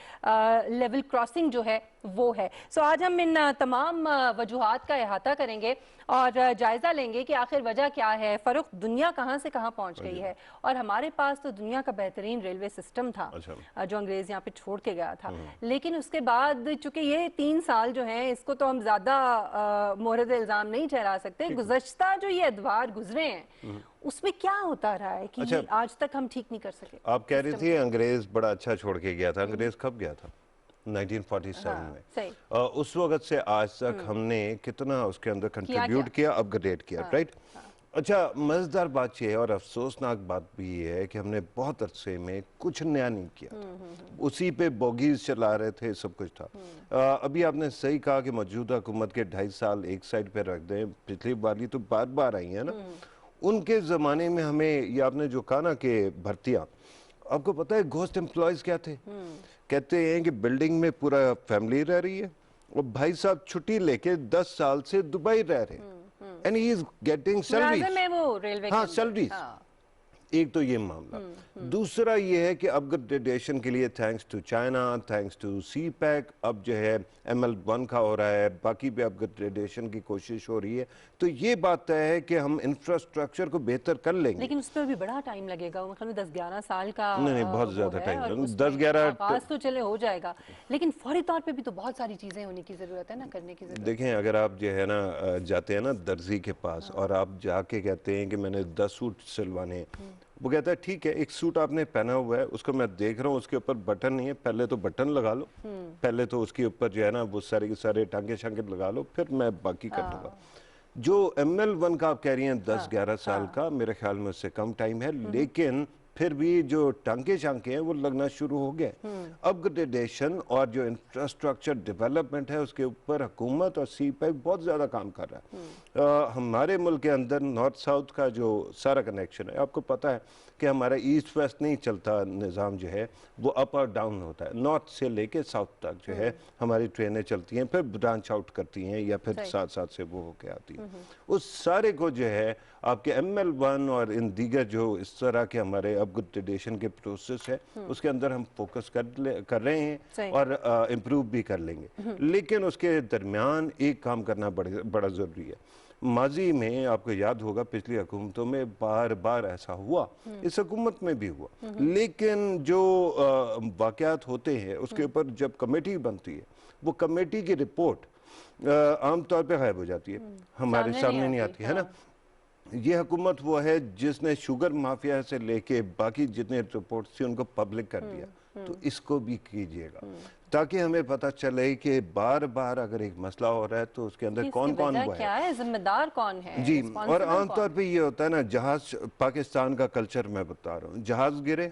लेवल क्रॉसिंग जो है वो है। सो आज हम इन तमाम वजूहात का अहाता करेंगे और जायज़ा लेंगे कि आखिर वजह क्या है, फ़र्क दुनिया कहाँ से कहाँ पहुँच गई है। और हमारे पास तो दुनिया का बेहतरीन रेलवे सिस्टम था जो अंग्रेज़ यहाँ पे छोड़ के गया था, लेकिन उसके बाद चूँकि ये 3 साल जो हैं इसको तो हम ज़्यादा मोहरत इल्ज़ाम नहीं ठहरा सकते। गुज़श्ता जो ये अदवार गुजरे हैं उसमें क्या होता रहा है कि आज तक हम ठीक नहीं कर सके। आप कह रही थी अंग्रेज बड़ा अच्छा छोड़ के गया था, अंग्रेज कब गया था? 1947 में। उस वक्त से आज तक हमने कितना उसके अंदर कंट्रीब्यूट किया, अपग्रेड किया, राइट? अच्छा, मज़ेदार बात यह है और अफसोसनाक बात भी ये है कि हमने बहुत अरसे में कुछ नया नहीं किया था। उसी पे बोगीज चला रहे थे, सब कुछ था। अभी आपने सही कहा कि मौजूदा हुकूमत के 2.5 साल एक साइड पे रख दें, पिछली वाली तो बार बार आई है ना। उनके ज़माने में हमें, ये आपने जो कहा ना कि भर्तियाँ, आपको पता है घोस्ट एम्प्लॉयज़ क्या थे? कहते हैं कि बिल्डिंग में पूरा फैमिली रह रही है और भाई साहब छुट्टी लेके 10 साल से दुबई रह रहे हैं एंड ही इज गेटिंग मुलाजिम है सैलरीज। वो रेलवे हाँ, के अंदर। सैलरीज। हाँ। एक तो ये मामला, दूसरा ये है कि अपग्रेडेशन के लिए thanks to China, thanks to CPEC, अब जो है ML1 का हो रहा है, बाकी भी अपग्रेडेशन की कोशिश हो रही है। तो ये बात तय है कि हम इंफ्रास्ट्रक्चर को बेहतर कर लेंगे। लेकिन उस पर भी बड़ा टाइम लगेगा, मतलब 10-11 साल का नहीं, बहुत वो ज़्यादा है, टाइम और लगेगा। उसमें 10-11 आगाज तो चले हो जाएगा, लेकिन फौरी तौर पे भी तो बहुत सारी चीजें होने की जरूरत है ना, करने की जरूरत। देखें, अगर आप जो है ना जाते हैं ना दर्जी के पास और आप जाके कहते हैं कि मैंने 10 सूट सिलवाने हैं, वो कहता है ठीक है, एक सूट आपने पहना हुआ है, उसको मैं देख रहा हूँ, उसके ऊपर बटन नहीं है, पहले तो बटन लगा लो, पहले तो उसके ऊपर जो है ना वो सारे के सारे टांगे शांगे लगा लो, फिर मैं बाकी कर दूंगा। जो ML1 का आप कह रही हैं 10-11 साल का, मेरे ख्याल में उससे कम टाइम है, लेकिन फिर भी जो टांके शांके हैं वो लगना शुरू हो गए। अपग्रेडेशन और जो इंफ्रास्ट्रक्चर डेवलपमेंट है उसके ऊपर हुकूमत और सी पैक बहुत ज़्यादा काम कर रहा है। हमारे मुल्क के अंदर नॉर्थ साउथ का जो सारा कनेक्शन है, आपको पता है कि हमारा ईस्ट वेस्ट नहीं चलता, निज़ाम जो है वो अप और डाउन होता है। नॉर्थ से लेके साउथ तक जो है हमारी ट्रेनें चलती हैं, फिर ब्रांच आउट करती हैं या फिर साथ साथ से वो होके आती हैं। उस सारे को जो है आपके ML1 और इन दीगर जो इस तरह के हमारे अपग्रेडेशन के प्रोसेस है उसके अंदर हम फोकस कर रहे हैं और इम्प्रूव भी कर लेंगे। लेकिन उसके दरमियान एक काम करना बड़ा ज़रूरी है। माजी में आपको याद होगा पिछली हुकूमतों में बार बार ऐसा हुआ, इस हुकूमत में भी हुआ, लेकिन जो वाक़यात होते हैं उसके ऊपर जब कमेटी बनती है, वो कमेटी की रिपोर्ट आमतौर पे गायब हो जाती है, हमारे सामने नहीं आती है ना। ये हुकूमत वो है जिसने शुगर माफिया से लेके बाकी जितने रिपोर्ट्स थी उनको पब्लिक कर दिया, तो इसको भी कीजिएगा ताकि हमें पता चले कि बार बार अगर एक मसला हो रहा है तो उसके अंदर कौन कौन हुआ क्या है, जिम्मेदार कौन है जी। और आमतौर पे ये होता है ना, जहाज, पाकिस्तान का कल्चर मैं बता रहा हूँ, जहाज गिरे,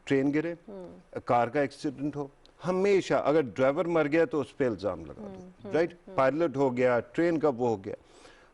ट्रेन गिरे, कार का एक्सीडेंट हो, हमेशा अगर ड्राइवर मर गया तो उस पर इल्ज़ाम लगा दो, राइट, पायलट हो गया, ट्रेन का वो हो गया।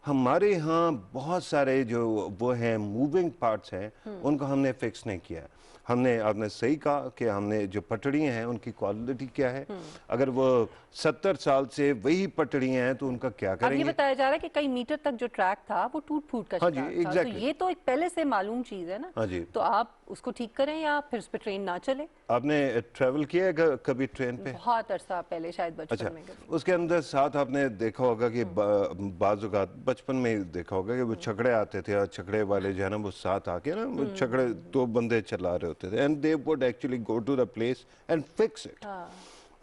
हमारे यहाँ बहुत सारे जो वो हैं मूविंग पार्ट्स हैं उनको हमने फिक्स नहीं किया। हमने, आपने सही कहा कि हमने जो पटड़ियाँ हैं उनकी क्वालिटी क्या है, अगर वो 70 साल से वही पटड़ियाँ हैं तो उनका क्या करेंगे। अब ये बताया जा रहा है कि कई मीटर तक जो ट्रैक था वो टूट फूट का शिकार था, exactly. तो ये तो एक पहले से मालूम चीज है ना। हाँ जी। तो आप उसको ठीक करें या फिर उस पर ट्रेन ना चले। आपने ट्रैवल किया है कभी ट्रेन पे? बहुत अरसा पहले, शायद बचपन में कभी। उसके अंदर साथ आपने देखा होगा कि बाज़-औक़ात बचपन में देखा होगा कि वो छकड़े आते थे और छकड़े वाले जो है ना वो साथ आके ना वो छकड़े 2 बंदे चला रहे होते थे and they would actually go to the place and fix it.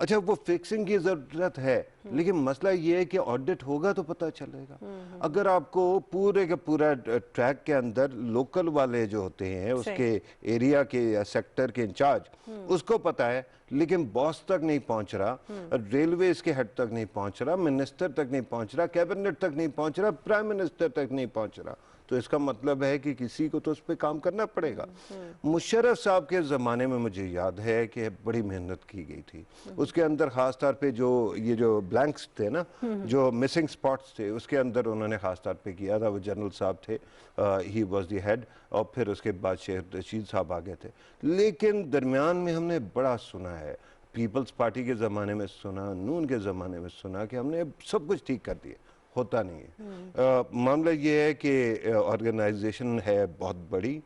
अच्छा, वो फिक्सिंग की जरूरत है, लेकिन मसला ये है कि ऑडिट होगा तो पता चलेगा। अगर आपको पूरे का पूरा ट्रैक के अंदर लोकल वाले जो होते हैं उसके एरिया के या सेक्टर के इंचार्ज उसको पता है, लेकिन बॉस तक नहीं पहुंच रहा, रेलवे के हेड तक नहीं पहुंच रहा, मिनिस्टर तक नहीं पहुंच रहा, कैबिनेट तक नहीं पहुंच रहा, प्राइम मिनिस्टर तक नहीं पहुंच रहा, तो इसका मतलब है कि किसी को तो उस पर काम करना पड़ेगा। मुशर्रफ साहब के ज़माने में मुझे याद है कि बड़ी मेहनत की गई थी, उसके अंदर ख़ास तौर पे जो ये जो ब्लैंक्स थे ना, जो मिसिंग स्पॉट्स थे, उसके अंदर उन्होंने ख़ास तौर पे किया था। वो जनरल साहब थे, ही वाज द हेड, और फिर उसके बाद शेख रशीद साहब आ गए थे। लेकिन दरमियान में हमने बड़ा सुना है, पीपल्स पार्टी के ज़माने में सुना, नून के ज़माने में सुना कि हमने सब कुछ ठीक कर दिया, होता नहीं है। मामला ये है कि ऑर्गेनाइजेशन है बहुत बड़ी,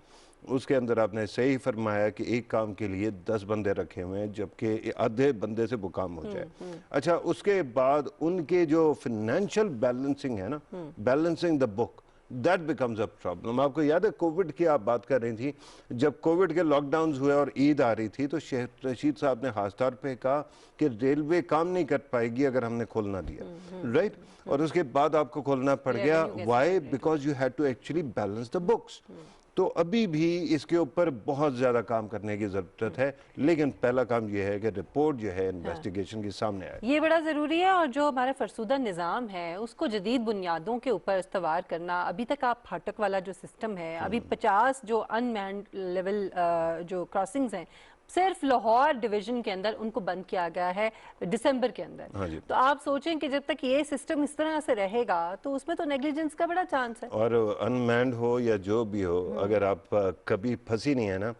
उसके अंदर आपने सही फरमाया कि एक काम के लिए 10 बंदे रखे हुए हैं, जबकि आधे बंदे से वो काम हो जाए। अच्छा, उसके बाद उनके जो फाइनेंशियल बैलेंसिंग है ना, balancing the book, that becomes a problem. आपको याद है कोविड की आप बात कर रही थी, जब कोविड के लॉकडाउन हुए और ईद आ रही थी तो शेख रशीद साहब ने खास तौर पे कहा कि रेलवे काम नहीं कर पाएगी अगर हमने खोल ना दिया, राइट। और उसके बाद आपको खोलना पड़ गया, why? Because you had to actually balance the books. तो अभी भी इसके ऊपर बहुत ज़्यादा काम करने की ज़रूरत है, लेकिन पहला काम यह है कि रिपोर्ट जो है इन्वेस्टिगेशन की सामने आए। ये बड़ा ज़रूरी है, और जो हमारा फरसूदा निज़ाम है उसको जदीद बुनियादों के ऊपर इस्तवार करना। अभी तक आप फाटक वाला जो सिस्टम है, अभी 50 जो अनमैन्ड लेवल जो क्रॉसिंग्स हैं सिर्फ लाहौर डिवीजन के अंदर उनको बंद किया गया है दिसंबर के अंदर। हाँ जी। तो आप सोचें कि जब तक ये सिस्टम इस तरह से रहेगा तो उसमें तो नेग्लिजेंस का बड़ा चांस है। और अनमैन्ड हो या जो भी हो, अगर आप कभी फंसी नहीं है ना,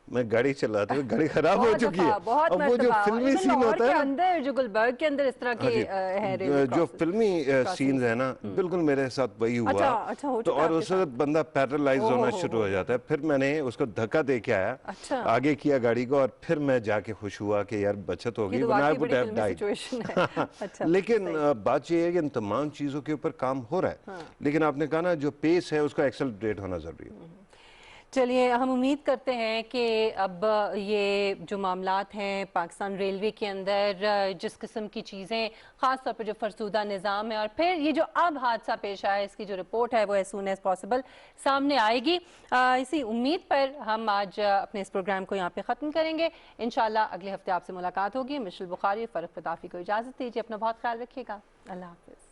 मैं गाड़ी चलाते हुए गाड़ी खराब हो चुकी है, बहुत अब वो जो फिल्मी सीन होता है अंदर जो गुलबर्ग के अंदर इस तरह के है जो फिल्मी सीन्स है ना, बिल्कुल मेरे साथ वही हुआ। अच्छा हो तो और उस वक्त बंदा पैरालाइज होना शुरू हो जाता है। फिर मैंने उसको धक्का दे के आया, आगे किया गाड़ी को, और फिर मैं जाके खुश हुआ कि यार बचत हो गई, वरना आई वुड हैव डाइड। लेकिन बात यह है कि इन तमाम चीजों के ऊपर काम हो रहा है, लेकिन आपने कहा ना जो पेस है उसका एक्सेलरेट होना जरूरी है। चलिए, हम उम्मीद करते हैं कि अब ये जो मामलात हैं पाकिस्तान रेलवे के अंदर, जिस किस्म की चीज़ें ख़ास तौर पर जो फरसूदा निज़ाम है, और फिर ये जो अब हादसा पेश आया, इसकी जो रिपोर्ट है वो एज सून एज़ पॉसिबल सामने आएगी। इसी उम्मीद पर हम आज अपने इस प्रोग्राम को यहाँ पे ख़त्म करेंगे। इंशाल्लाह अगले हफ्ते आपसे मुलाकात होगी। मिशल बुखारी, फ़रख फ़ताफ़ी को इजाज़त दीजिए। अपना बहुत ख्याल रखिएगा। अल्लाह हाफ़िज़।